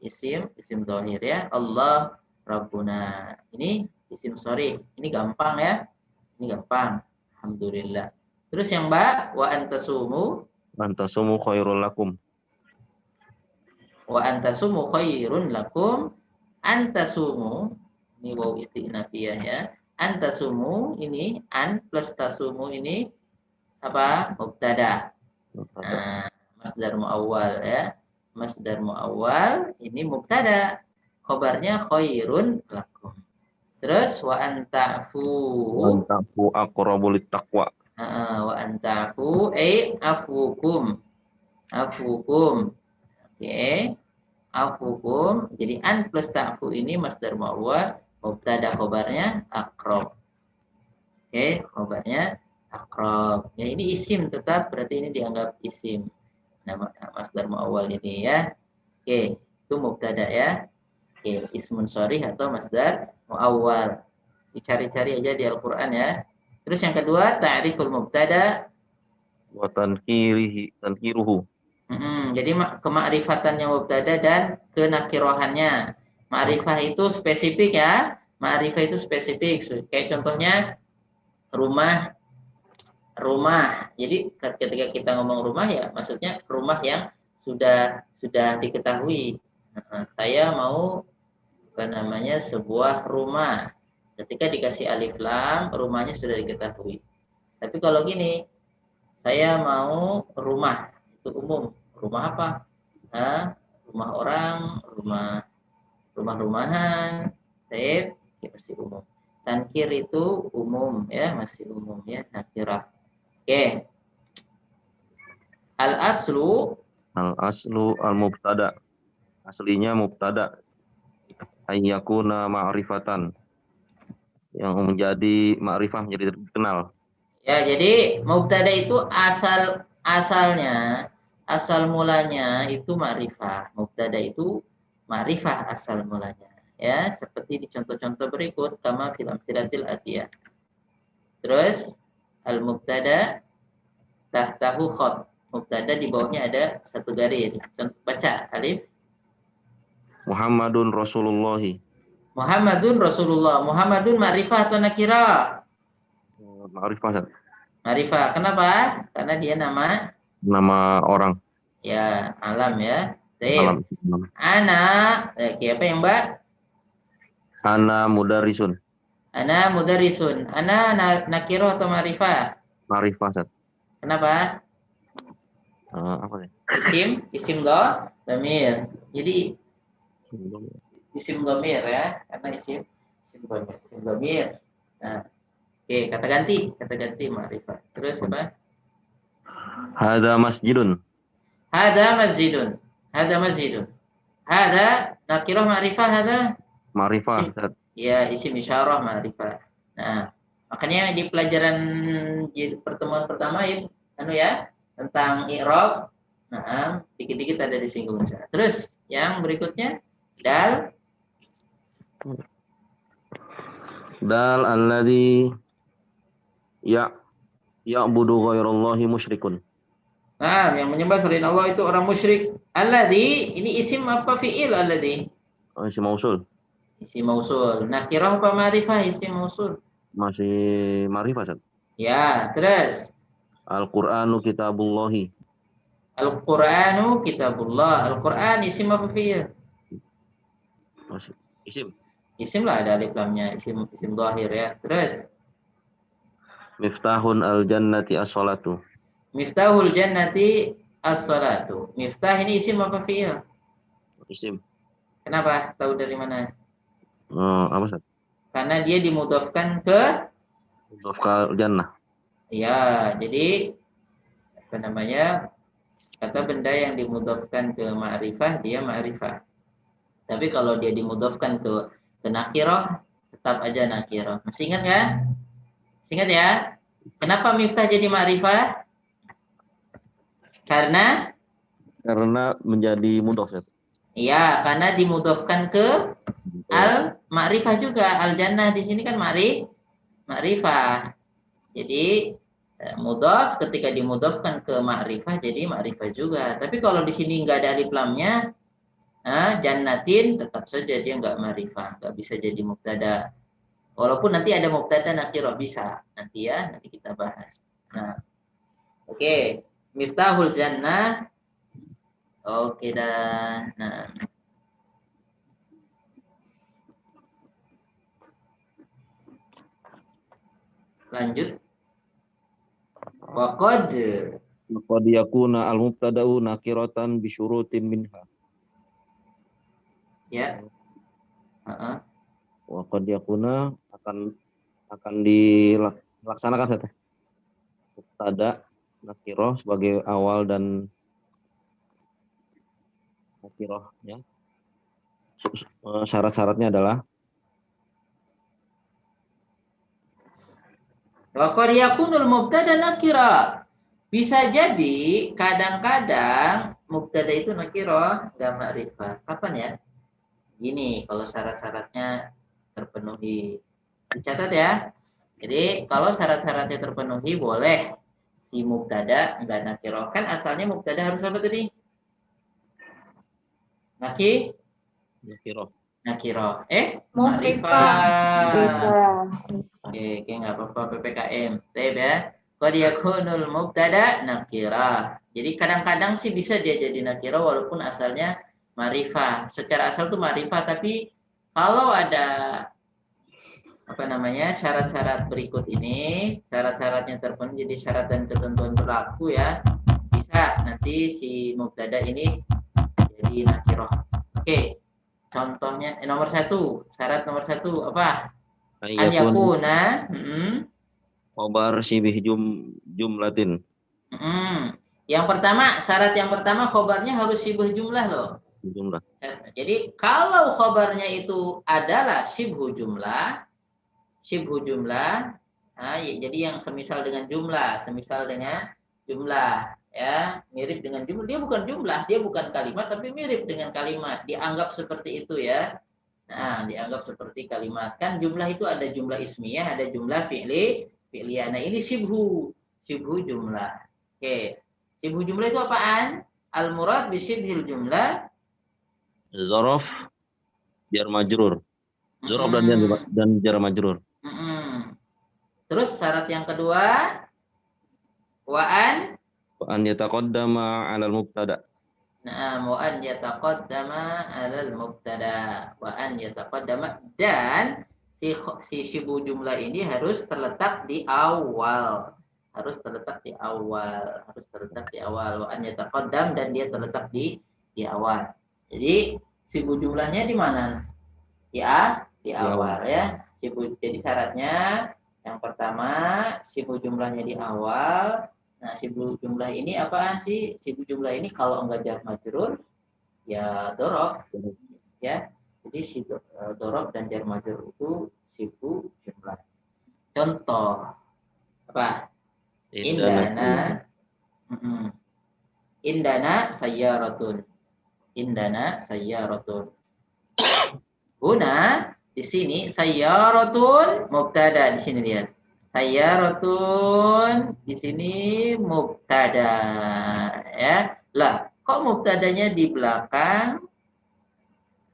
isim dhamir ya. Allah Rabbuna. Ini isim sharih. Ini gampang ya. Ini gampang. Alhamdulillah. Terus yang Mbak, wa antasumu. Antasumu khairul lakum. Wa antasumu khairun lakum. Antasumu. Ini waw istinafiyah ya. Antasumu ini an plus tasumu ini apa? Mubtada. Nah, masdar muawwal ya. Masdar muawwal ini mubtada. Khabarnya khairun lakum. Terus wa anta'fu. Anta'fu aqrabu littaqwa. Wa anta'fu afukum. Afukum. Oke. Afukum. Jadi an plus ta'fu ini masdar muawwal, mubtada, khabarnya aqrab. Oke, khabarnya aqrab. Ya, ini isim tetap, berarti ini dianggap isim. Nama masdar muawwal ini ya. Oke, itu mubtada ya. Oke, ismun sharih atau masdar muawwal. Dicari-cari aja di Al-Qur'an ya. Terus yang kedua, ta'riful mubtada Wa tankiruhu. Jadi kemakrifatannya mubtada dan kenakirohannya. Ma'rifah itu spesifik ya. Ma'rifah itu spesifik. Kayak contohnya rumah. Jadi ketika kita ngomong rumah ya, maksudnya rumah yang sudah diketahui. Saya mau sebuah rumah. Ketika dikasih alif lam, rumahnya sudah diketahui. Tapi kalau gini, saya mau rumah, itu umum. Rumah apa? Rumah orang, rumah-rumahan, ya masih umum. Tankir itu umum ya, masih umum ya, nakirah. Oke. Al-aslu al-mubtada. Aslinya mubtada. Ayyakuna ma'rifatan. Yang menjadi ma'rifah, menjadi dikenal. Ya, jadi mubtada itu asal mulanya itu ma'rifah. Mubtada itu ma'rifah asal mulanya. Ya, seperti di contoh-contoh berikut kama fil amsilatil atiyah. Terus al-mubtada tahtahu khat. Mubtada di bawahnya ada satu garis. Contoh baca alif. Muhammadun Rasulullah. Muhammadun Rasulullah. Muhammadun ma'rifah atau nakirah? Ma'rifah. Ma'rifah. Kenapa? Karena dia nama orang. Ya, alam ya. Alam. Ana, apa yang Mbak? Ana mudarrisun. Ana mudarrisun. Ana nakirah atau ma'rifah? Ma'rifah, Ustaz. Kenapa? Apa nih? Isim dhamir. Jadi isim dhamir ya, karena isim dhamir. Nah, oke, kata ganti ma'rifah. Terus apa? Hada masjidun. Hada nakirah ma'rifah, hada ma'rifah. Ya, isim isyarah ma'rifah. Nah, makanya di pelajaran di pertemuan pertama ya, tentang i'rab. Nah, dikit-dikit ada disinggung. Terus yang berikutnya dal alladzi ya'budu ghairallahi musyrikun. Nah, yang menyembah selain Allah itu orang musyrik. Alladzi, ini isim apa fi'il alladzi? Isim mausul. Isim mausul. Nakirah apa ma'rifah isim mausul? Masih ma'rifah, Ustaz. Ya, terus Al-Qur'anu kitabullahi. Al-Qur'anu kitabullah. Al-Qur'an isim apa fi'il? Isim. Isim lah, ada alif lamnya, isim zahir ya. Terus Miftahun al-jannati as-salatu. Miftahul jannati as-salatu. Miftah ini isim apa fi'il? Isim. Kenapa? Tahu dari mana? Apa, Ustaz? Karena dia dimudhafkan ke jannah. Ya, jadi kata benda yang dimudhafkan ke ma'rifah, dia ma'rifah. Tapi kalau dia dimudhafkan ke nakirah, tetap aja nakirah. Masih ingat ya? Ingat ya? Kenapa miftah jadi ma'rifah? Karena menjadi mudhaf. Iya, karena dimudhafkan ke al-ma'rifah juga. Al-jannah di sini kan ma'rifah. Jadi mudhaf ketika dimudhafkan ke ma'rifah jadi ma'rifah juga. Tapi kalau di sini nggak ada alif lamnya, jannatin tetap saja dia nggak ma'rifah, nggak bisa jadi mubtada. Walaupun nanti ada mubtada nakirah bisa nanti kita bahas. Nah, oke. Miftahul jannah. Oke dah. Nah, lanjut. Waqad yakuna al-mubtada'u nakiratan bi syurutin minha. Ya. Waqad yakuna akan dilaksanakan mubtada nakirah sebagai awal dan nakirah ya. Syarat-syaratnya adalah wa qad yakunul mubtada nakira. Bisa jadi kadang-kadang mubtada itu nakira dan ma'rifah. Kapan ya? Gini, kalau syarat-syaratnya terpenuhi. Dicatat ya. Jadi, kalau syarat-syaratnya terpenuhi boleh si mubtada enggak nakira. Kan asalnya mubtada harus apa tadi? Nakiroh. Nakiroh. Mukrifah. Ma'rifah. Oke, nggak apa-apa PPKM. Baik ya. Qad yakunul mubtada nakirah. Jadi kadang-kadang sih bisa dia jadi nakirah walaupun asalnya ma'rifah. Secara asal tuh ma'rifah, tapi kalau ada syarat-syarat berikut ini, syarat-syaratnya terpenuhi, jadi syarat dan ketentuan berlaku ya, bisa nanti si mubtada ini jadi nakirah. Oke, contohnya nomor 1, syarat nomor 1 apa? An yakuna khobar syibih jumlatin. Yang pertama, syarat yang pertama khobarnya harus syibh jumlah loh. Jumlah. Jadi kalau khobarnya itu adalah syibh jumlah, jadi yang semisal dengan jumlah, ya, mirip dengan jumlah. Dia bukan jumlah, dia bukan kalimat, tapi mirip dengan kalimat. Dianggap seperti itu ya. Nah, dianggap seperti kalimat. Kan jumlah itu ada jumlah ismiyah, ada jumlah fi'liyah. Nah, ini syibhu jumlah. Oke. Syibhu jumlah itu apaan? Al-murad bi syibhil jumlah. Zorof, jar majrur. Zorof dan jar majrur. Terus syarat yang kedua, wa'an yataqaddama 'alal mubtada. Wa'an yataqaddama 'alal mubtada. Wa'an yataqaddama, dan si syibhu jumlah ini harus terletak di awal. Harus terletak di awal. Wa'an yataqaddam, dan dia terletak di awal. Jadi syibhu jumlahnya di mana? Di awal ya. Jadi syaratnya yang pertama, syibhu jumlahnya di awal. Nah, syibhu jumlah ini apaan sih? Syibhu jumlah ini kalau enggak jar majrur ya dzaraf ya. Jadi si dzaraf dan jar majrur itu syibhu jumlah. Contoh apa? Indana sayyaratun. Huna di sini sayyaratun mubtada, di sini lihat. Sayyaratun di sini mubtada ya. Lah, kok mubtadanya di belakang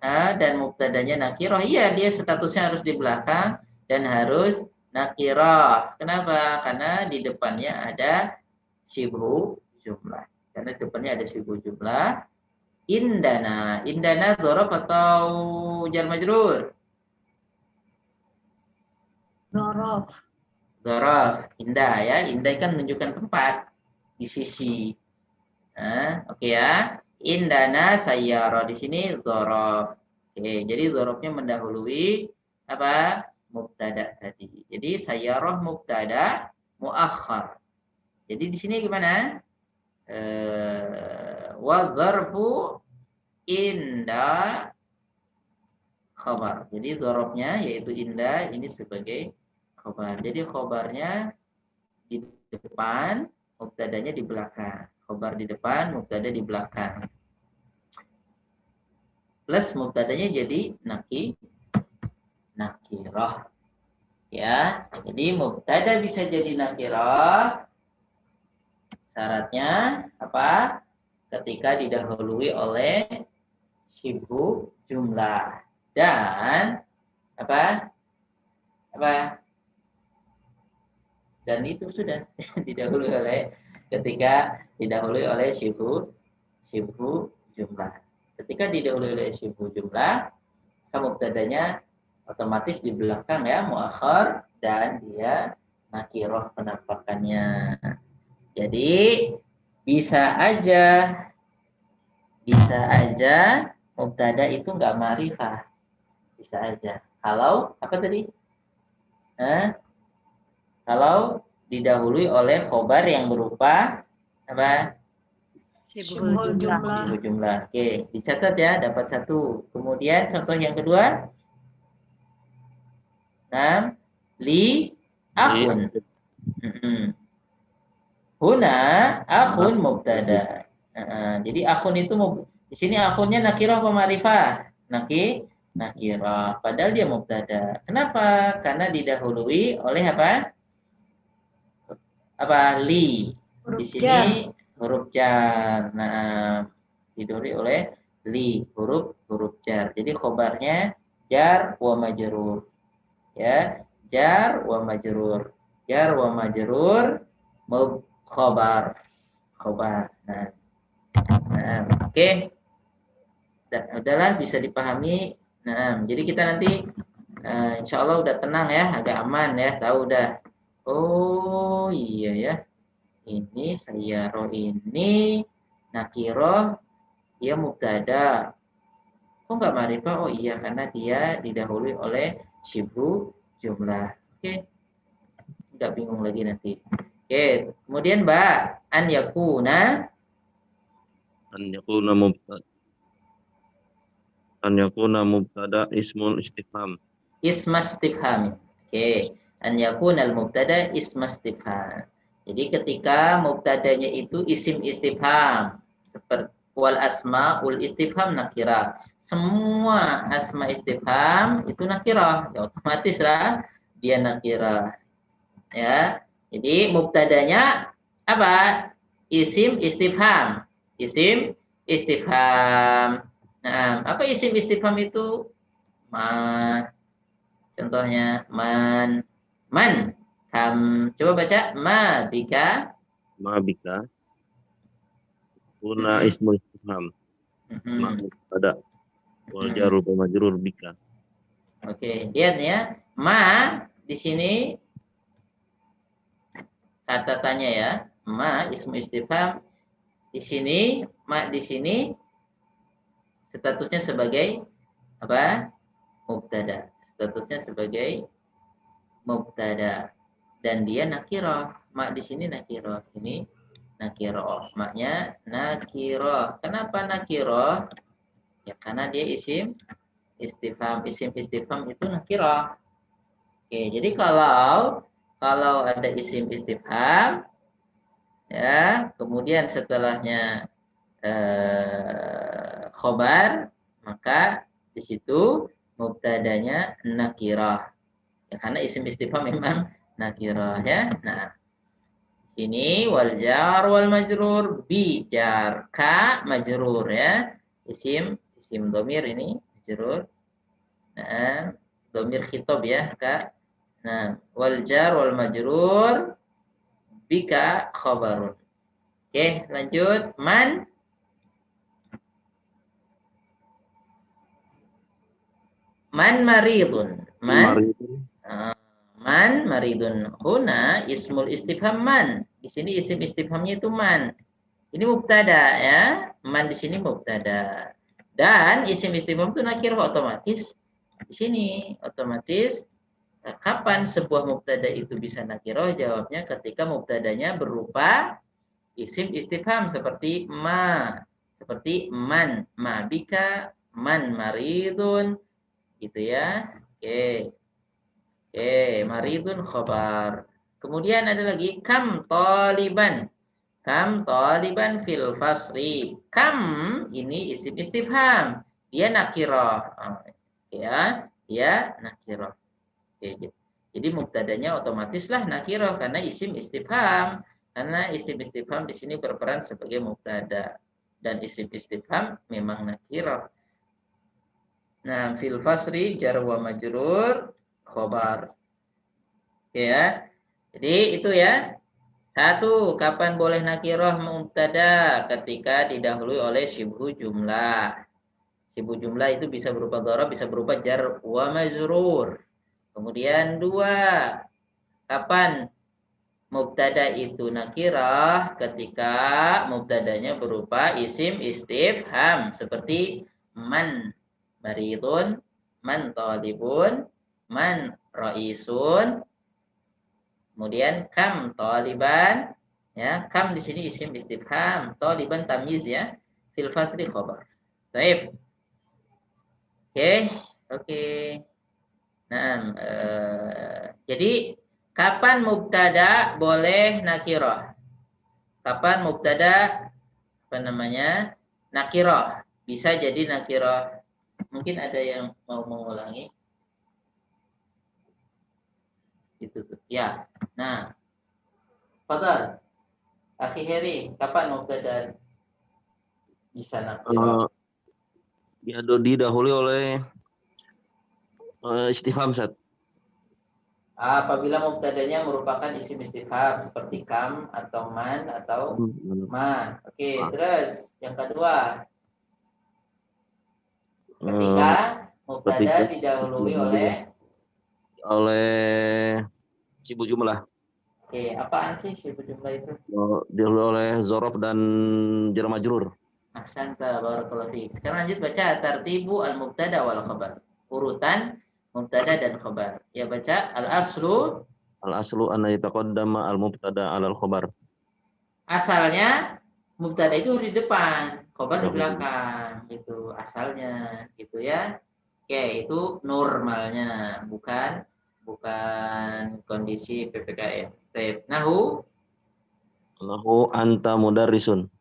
dan mubtadanya nakirah? Iya, dia statusnya harus di belakang dan harus nakirah. Kenapa? Karena di depannya ada syibhu jumlah. Indana dzaraf atau jar majrur? Dzaraf, indah ya. Indah kan menunjukkan tempat di sisi. Oke ya. Indana sayyara, di sini dzaraf. Oke, jadi dzarafnya mendahului apa? Mubtada tadi. Jadi sayyarah mubtada muakhar. Jadi di sini gimana? Wa dzarfu inda khabar. Jadi dzarafnya yaitu inda ini sebagai khobar. Jadi khobarnya di depan, mubtadanya di belakang. Khobar di depan, mubtada di belakang. Plus mubtadanya jadi nakirah. Ya, jadi mubtada bisa jadi nakirah. Syaratnya apa? Ketika didahului oleh syibhu jumlah dan apa? Dan itu sudah ketika didahului oleh syibhu jumlah. Ketika didahului oleh syibhu jumlah, mubtadanya otomatis di belakang ya, muakhar, dan dia nakirah penampakannya. Jadi bisa aja mubtada itu enggak ma'rifah. Bisa aja. Kalau apa tadi? Kalau didahului oleh khobar yang berupa apa? Syibhul jumlah. Oke, dicatat ya, dapat 1. Kemudian contoh yang kedua. Li akhun. Huna akhun mubtada. Jadi akhun itu di sini akhunnya nakirah apa ma'rifah? Nakirah. Padahal dia mubtada. Kenapa? Karena didahului oleh apa? Li. Di sini huruf jar. Nah, didahului oleh li, huruf jar. Jadi khobarnya jar wa majrur. Ya, jar wa majrur. Jar wa majrur khobar. Khobar. Nah, oke. Udahlah bisa dipahami. Nah, jadi kita nanti insya Allah udah tenang ya, agak aman ya, tahu udah. Oh iya ya, ini sayyaro ini nakiroh, dia mubtada. Kok nggak ma'rifah? Oh iya, karena dia didahului oleh syibhu jumlah. Oke, nggak bingung lagi nanti. Oke, kemudian ba an yakuna mubtada ismul istifham. Isma istifham. Oke, an yakuna al mubtada isma istifham. Jadi ketika mubtadanya itu isim istifham, seperti wal asmaul istifham nakira. Semua asma istifham itu nakira, ya otomatis lah dia nakira. Ya. Jadi mubtadanya apa? Isim istifham. Isim istifham. Nah, apa isim istifham itu? Ma. Contohnya man. Coba baca ma bika. Kuna ismul istifham. Ma mubtada wal jarur wa majrur bika. Oke, lihat ya. Ma di sini catatannya ya. Ma ismu istifham di sini, ma di sini statusnya sebagai apa? Mubtada. Statusnya sebagai mubtada dan dia nakirah. Ma di sini nakirah. Ini nakirah. Maknya nakirah. Kenapa nakirah? Ya karena dia isim istifham. Isim istifham itu nakirah. Oke, jadi kalau ada isim istifham ya, kemudian setelahnya khobar, maka di situ mubtadanya nakirah. Ya, karena isim istifham memang nakirah ya. Nah, sini wal jar wal majrur bi jar ka majrur ya. Isim dhamir ini majrur. Nah, dhamir khitab ya, ka. Nah, wal jar wal majrur bika khabarun. Oke, lanjut. Man maridun. Man maridun. Huna ismul istifham man. Di sini isim istifhamnya itu man. Ini mubtada ya. Man di sini mubtada. Dan isim istifham itu nakirah otomatis. Di sini otomatis kapan sebuah mubtada itu bisa nakirah? Jawabnya ketika mubtadanya berupa isim istifham seperti ma, seperti man, ma bika, man maridun, gitu ya. Oke, maridun khobar. Kemudian ada lagi kam taliban. Kam taliban fil fasri. Kam ini isim istifham. Dia nakirah. Ya, dia nakirah. Oke, jadi mubtadanya otomatislah nakirah karena isim istifham. Karena isim istifham di sini berperan sebagai mubtada dan isim istifham memang nakirah. Nah, fil fasri jar wa majrur khobar. Oke ya. Jadi itu ya. Satu, kapan boleh nakirah mubtada? Ketika didahului oleh syibhu jumlah. Syibhu jumlah itu bisa berupa dharab, bisa berupa jar wa majrur. Kemudian dua, kapan mubtada itu nakirah? Ketika mubtadanya berupa isim istifham seperti man maridun, man talibun, man raisun. Kemudian kam taliban, ya, kam di sini isim istifham, taliban tamyiz ya, fil fasli khabar. Baik. Oke. Nah, jadi kapan mubtada boleh nakirah? Kapan mubtada nakirah? Bisa jadi nakirah. Mungkin ada yang mau mengulangi. Itu tuh. Ya. Nah. Fadal. Akhi Heri, kapan mubtada bisa nakirah? didahului oleh istifham, Ustaz. Apabila mubtadanya merupakan isim istifham seperti kam atau man atau ma. Oke, terus yang kedua, ketika mubtada didahului oleh sibuk jumlah. Oke, apaan sih sibuk jumlah itu? Didahului oleh zorof dan jar majrur. Ahsanta, barakallahu fiik. Sekarang lanjut baca tartibu al-mubtada wal khabar. Urutan mubtada dan khabar. Ya baca al-aslu. Al-aslu anna yataqaddama al-mubtada 'ala al-khabar. Asalnya mubtada itu di depan, khabar di belakang. Gitu asalnya, gitu ya. Oke, itu normalnya, bukan kondisi PPKM. Nahu anta mudarrisun.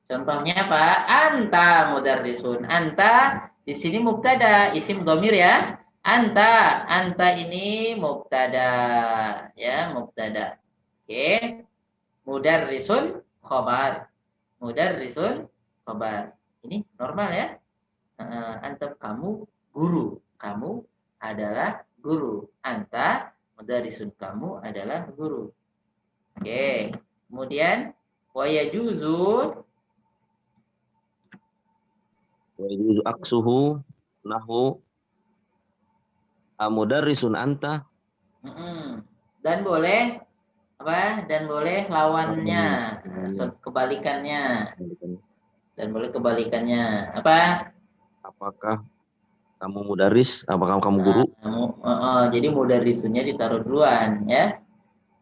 Contohnya apa? Anta mudarrisun. Anta di sini mubtada, isim dhamir ya. Anta ini mubtada, ya mubtada. Oke. Mudarrisun khabar. Mudarrisun khabar. Ini normal ya. Anta kamu guru. Kamu adalah guru. Anta mudarrisun, kamu adalah guru. Oke. Kemudian wa yajuzu aksuhu nahu amudarrisun anta. Dan boleh apa? Dan boleh lawannya, kebalikannya. Dan boleh kebalikannya. Apa? Apakah kamu mudarris? Apakah kamu guru? Jadi mudarrisunnya ditaruh duluan ya.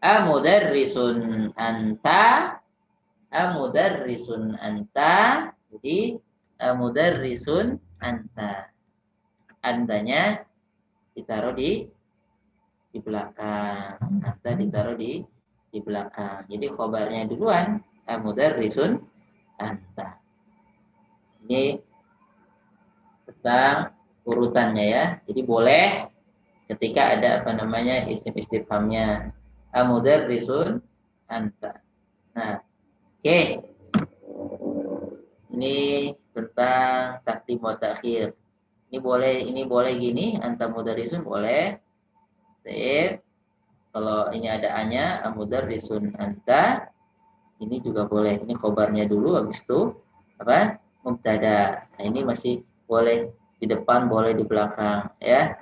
Amudarrisun anta. Amudarrisun anta. Jadi mudarrisun anta. Antanya ditaruh di belakang. Anta ditaruh di belakang. Jadi khobarnya duluan. Mudarrisun anta. Ini tentang urutannya ya. Jadi boleh ketika ada apa namanya isim istifhamnya. Mudarrisun anta. Nah, oke. Ini tentang takdim wa ta'khir. Ini boleh gini, anta mudarrisun boleh. Sip. Kalau ini ada a-nya, mudarrisun anta, ini juga boleh. Ini khobarnya dulu, habis itu apa? Mubtada. Nah, ini masih boleh di depan, boleh di belakang, ya.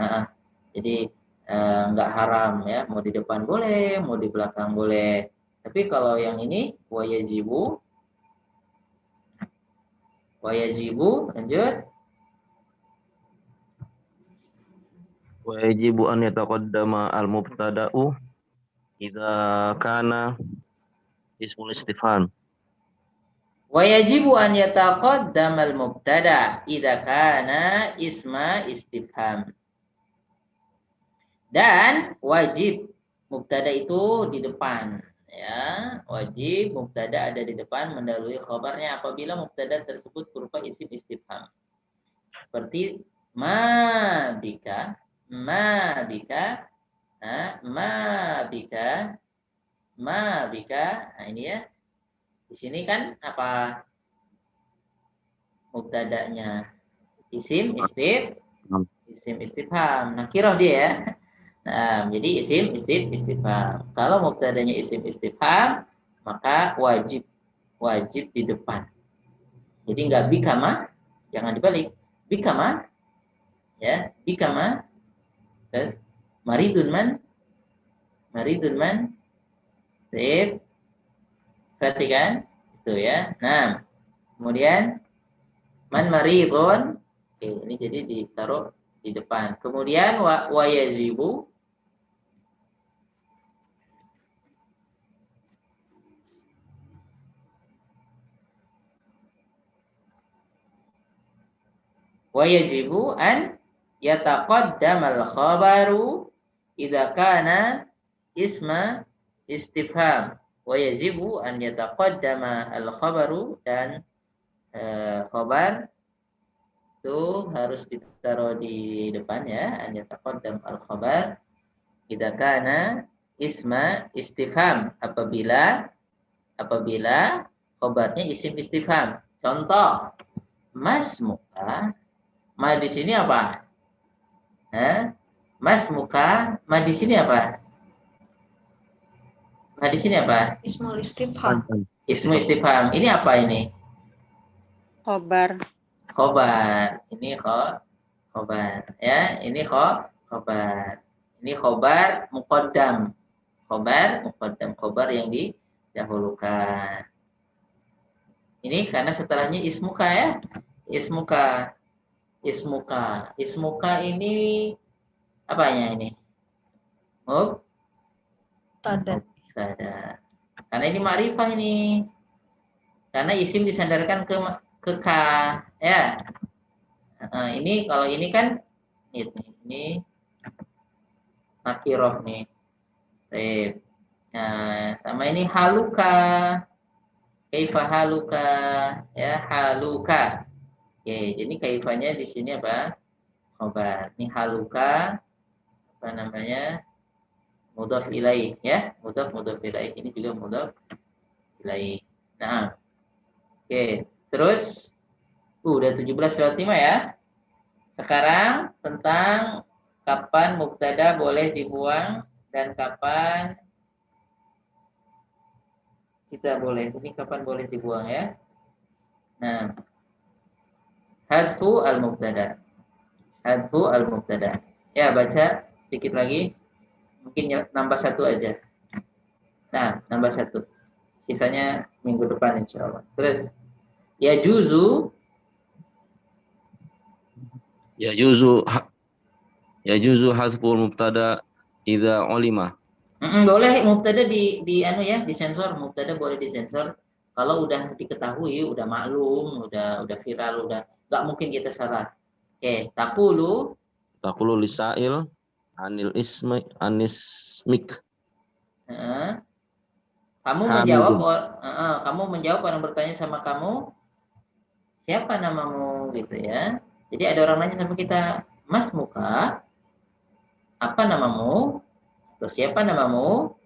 Jadi nggak haram ya, mau di depan boleh, mau di belakang boleh. Tapi kalau yang ini wajibu, lanjut. Wajibu an yataqaddama al-mubtada'u idza kana ismul istifham. Wajibu an yataqaddama al-mubtada idza kana isma istifham. Dan wajib mubtada itu di depan. Ya, wajib mubtada ada di depan mendahului khabarnya apabila mubtada tersebut berupa isim istifham. Seperti ma bika, ma bika. Nah, ini ya. Di sini kan apa mubtadanya? Isim istifham. Nakirah dia ya. Nah, jadi isim istifham. Kalau mubtadanya isim istifham, maka wajib di depan. Jadi enggak bikama, jangan dibalik. Bikama, ya, bikama. Terus maridun man. Sip. Perhatikan itu ya. Nah, kemudian man maridun. Oke, ini jadi ditaruh di depan. Kemudian wa yajibu an yataqaddamal khabaru idza kana isma istifham. Wajibu an yataqaddama al-khabaru, dan khabar itu harus ditaruh di depan ya. An yataqaddam al-khabar idza kana isma istifham, apabila khabarnya isim istifham. Contoh, masmuka Ma di sini apa? Mas muka, ma di sini apa? Ma di sini apa? Ismul istifham. Ismu istifham. Ini apa ini? Khobar. Khobar. Ini khobar. Ya, ini khobar. Ini khobar muqaddam. Khobar muqaddam. Khobar yang didahulukan. Ini karena setelahnya ismuka ya. Ismuka. Ismuka. Ismuka ini apanya ini? Tada. Mubtada. Karena ini ma'rifah ini. Karena isim disandarkan ke ka ya. Ini kalau ini kan ini nakiroh nih. Baik. Nah, sama ini haluka. Kaifa haluka ya, haluka. Oke, jadi kaifanya di sini apa? Khobar. Ini haluka apa namanya? Mudhaf ilaih ya, mudhaf ilaih. Ini juga mudhaf ilaih. Nah. Oke, terus udah 17:05 ya. Sekarang tentang kapan mubtada boleh dibuang dan kapan kita boleh. Ini kapan boleh dibuang ya. Nah, hadfu al-mubtada. Hadfu al-mubtada. Ya, baca sedikit lagi. Mungkin nambah satu aja. Nah, nambah satu. Sisanya minggu depan insya Allah. Terus, yajuzu hasbul mubtada idza ulima. Boleh mubtada disensor. Mubtada boleh disensor. Kalau udah diketahui, udah maklum, udah viral, udah nggak mungkin kita salah. Oke, taqulu lisail anismik. Kamu menjawab orang bertanya sama kamu, siapa namamu gitu ya. Jadi ada orang nanya sama kita, Mas muka, apa namamu? Terus siapa namamu?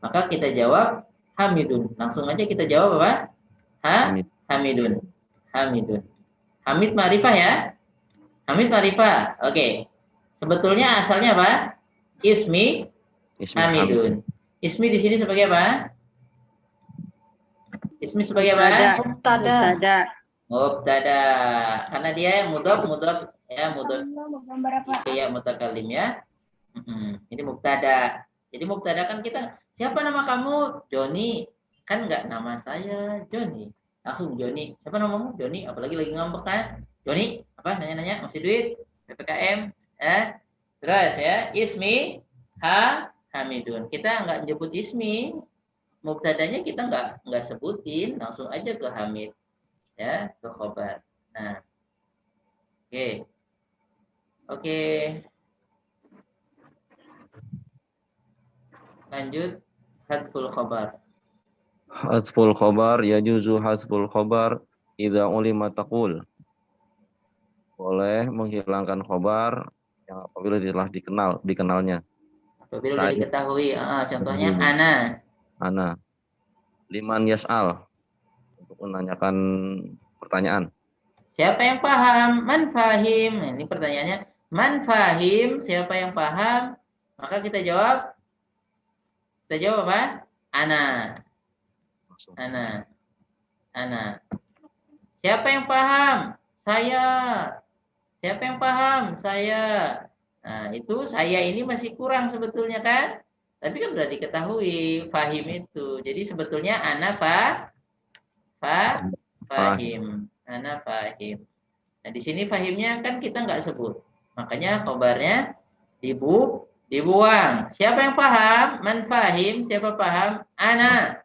Maka kita jawab Hamidun. Langsung aja kita jawab apa? Hamidun. Hamid ma'rifah ya? Hamid ma'rifah. Oke. Sebetulnya asalnya apa? Ismi Hamidun. Ismi di sini sebagai apa? Ismi sebagai apa? Mubtada. Karena dia mudhaf ya, mudhaf ya, mutakallim ya. Ini mubtada. Jadi mubtada kan kita, siapa nama kamu? Joni. Kan enggak nama saya Joni. Langsung Joni. Siapa namamu? Joni. Apalagi lagi ngambek kan? Joni, apa nanya-nanya? Masih duit? PPKM? Terus ya, ismi Hamidun. Kita enggak nyebut ismi. Mubtadanya kita enggak sebutin, langsung aja ke Hamid. Ya, ke khobar. Nah. Oke. Lanjut hadful khobar. Hadful khobar yajuzu hadful khobar idza ulima taqul. Boleh menghilangkan khobar yang apabila telah dikenalnya. Apabila sudah diketahui, contohnya ana. Liman yas'al, untuk menanyakan pertanyaan. Siapa yang paham? Man fahim. Ini pertanyaannya. Man fahim, siapa yang paham? Maka kita jawab apa? Ana. Siapa yang paham? Saya. Siapa yang paham? Saya. Nah, itu saya ini masih kurang sebetulnya kan? Tapi kan sudah diketahui fahim itu. Jadi sebetulnya ana fahim. Ana fahim. Nah, di sini fahimnya kan kita nggak sebut. Makanya khobarnya dibuang. Siapa yang paham? Man fahim. Siapa paham? Ana.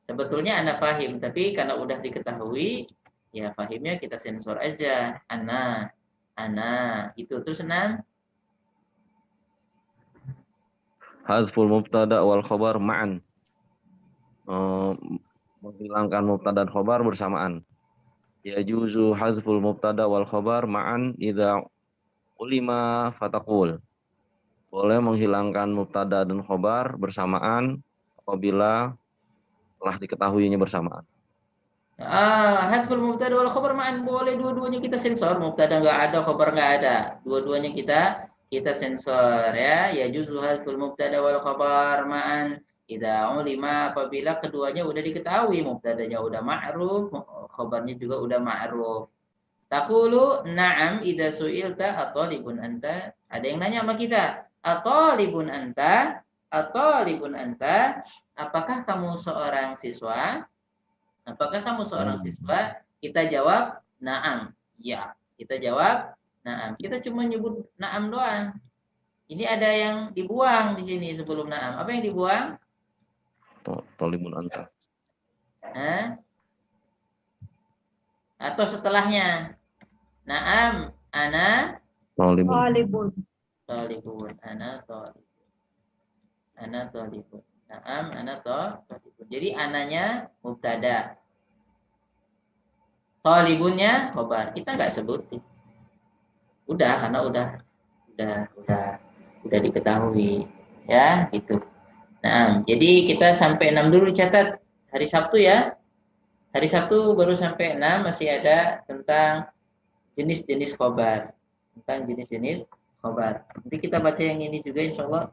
Sebetulnya ana fahim, tapi karena udah diketahui, ya fahimnya kita sensor aja. Ana. Itu terus enam. Hazful mubtada wal khobar ma'an. Menghilangkan mubtada dan khobar bersamaan. Yajuzu hazful mubtada wal khobar ma'an idza ulima fataqul. Boleh menghilangkan mubtada dan khobar bersamaan apabila telah diketahuinya bersamaan. Hadful mubtada wal khabar ma'an, boleh dua-duanya kita sensor. Mubtada nggak ada, khabar nggak ada. Dua-duanya kita sensor ya. Ya juzu hadful mubtada wal khabar ma'an. Idza ulima, apabila keduanya udah diketahui, mubtadanya udah ma'ruf, khabarnya juga udah ma'ruf. Taqulu na'am idza su'ilta atalibun anta. Ada yang nanya sama kita, atalibun anta? Atalibun anta? Apakah kamu seorang siswa? Apakah kamu seorang siswa? Kita jawab na'am. Ya, kita jawab na'am. Kita cuma nyebut na'am doang. Ini ada yang dibuang di sini sebelum na'am. Apa yang dibuang? Talibun anta. Atau setelahnya? Na'am, ana Talibun. talibun. Ana talibun. Ana talibun. Na'am, ana talibun. Jadi ananya mubtada. Talibunnya khabar. Kita nggak sebutin. Udah, karena udah diketahui. Ya, gitu. Nah, jadi kita sampai 6 dulu catat. Hari Sabtu ya. Hari Sabtu baru sampai 6, masih ada tentang jenis-jenis khabar. Tentang jenis-jenis khabar. Nanti kita baca yang ini juga insya Allah.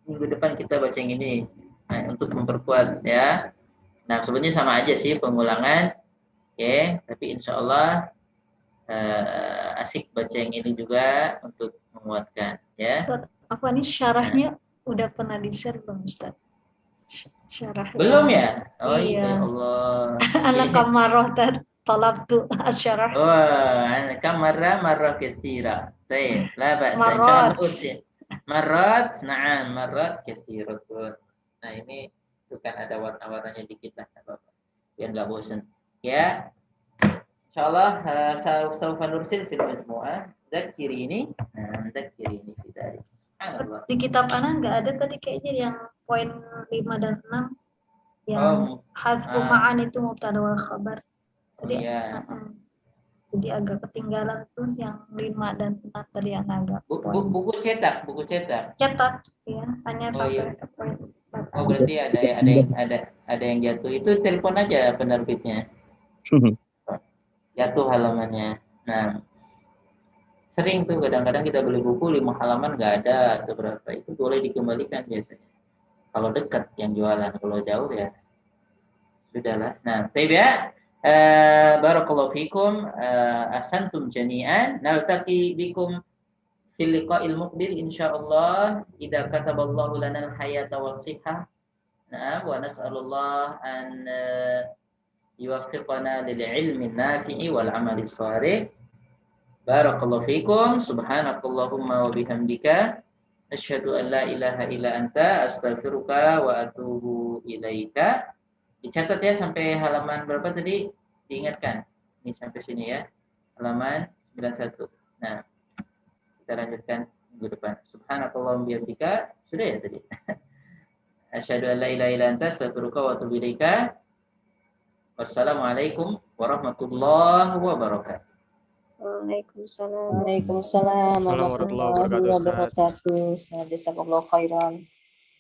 Minggu depan kita baca yang ini. Nah, untuk memperkuat ya. Nah, sebenarnya sama aja sih pengulangan. Oke, tapi insya Allah asik baca yang ini juga untuk menguatkan ya. Ustaz, apa nih syarahnya udah pernah di-share belum Ustaz? Syarah Belum ya? Oh iya. iya Allah. Anak kamarah talab tuh asyarah. Wah, marrah katsira. Baik, la ba'sa insyaallah usia. Marrat, na'am, marrat katsiratun. Nah, ini itu kan ada warna-warnanya dikit lah, Bapak. Biar enggak bosan. Ya. Insyaallah saufa nursil fil majmu'ah. Dzakiri ini kita. Di kitab Ana nggak ada tadi kayaknya yang poin 5 dan 6 yang hasbu ma'an itu mubtada wal khabar. Tadi jadi agak ketinggalan tuh yang 5 dan 6 tadi yang agak buku cetak. Cetak ya, hanya sampai ke poin 4. Oh, berarti ada yang jatuh. Itu telepon aja penerbitnya. Jatuh halamannya. Nah, sering tuh kadang-kadang kita beli buku 5 halaman nggak ada atau berapa, itu boleh dikembalikan biasanya. Kalau dekat yang jualan, kalau jauh ya sudahlah. Nah, baik ya. Barakallahu fikum, ahsantum jami'an. Naltaqi bikum fil liqa'il muqbil insyaallah idza kataballahu lana al-hayata was-sihah. Nah, wa nas'alullah an yuwaffiqana lil ilmi nafi'i wal amali shalih. Barakallahu fikum, subhanakallahumma wa bihamdika asyhadu an la ilaha illa anta astaghfiruka wa atubu ilaika. Dicatat ya sampai halaman berapa tadi? Diingatkan. Ini sampai sini ya. Halaman 91. Nah, kita lanjutkan minggu depan. Subhanakallahumma wa bihamdika. Sudah ya tadi. Asyhadu an la ilaha illa anta astaghfiruka wa atubu ilaika. Wassalamualaikum warahmatullahi wabarakatuh. Waalaikumsalam warahmatullahi wabarakatuh. Jazakallahu khairan.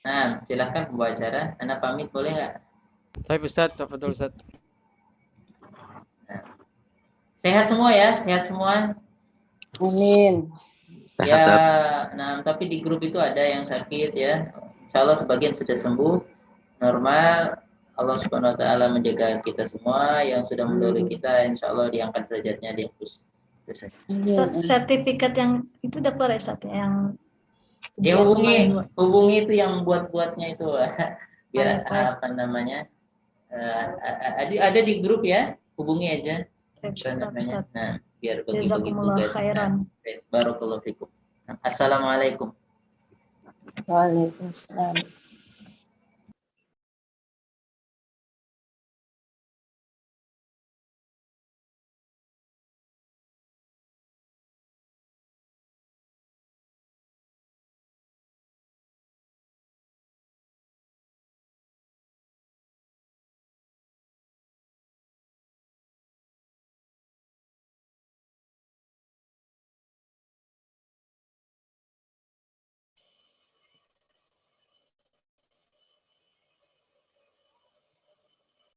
Nah, silahkan pembicara. Anda pamit boleh nggak? Baik Ustaz, tafadhol Ustaz. Nah. Sehat semua ya, sehat semua. Amin. Ya, nah tapi di grup itu ada yang sakit ya. Insya Allah sebagian sudah sembuh, normal. Allah Subhanahu Wa Taala menjaga kita semua. Yang sudah mendahului kita, insya Allah diangkat derajatnya, dihapus. Sertifikat yang itu udah keluar ya Ustaz, yang ya hubungi itu yang buatnya itu biar apa namanya ada di grup ya, hubungi aja namanya. Nah, biar bagi-bagi tugas. Barakallahu fikum. Assalamualaikum. Waalaikumsalam.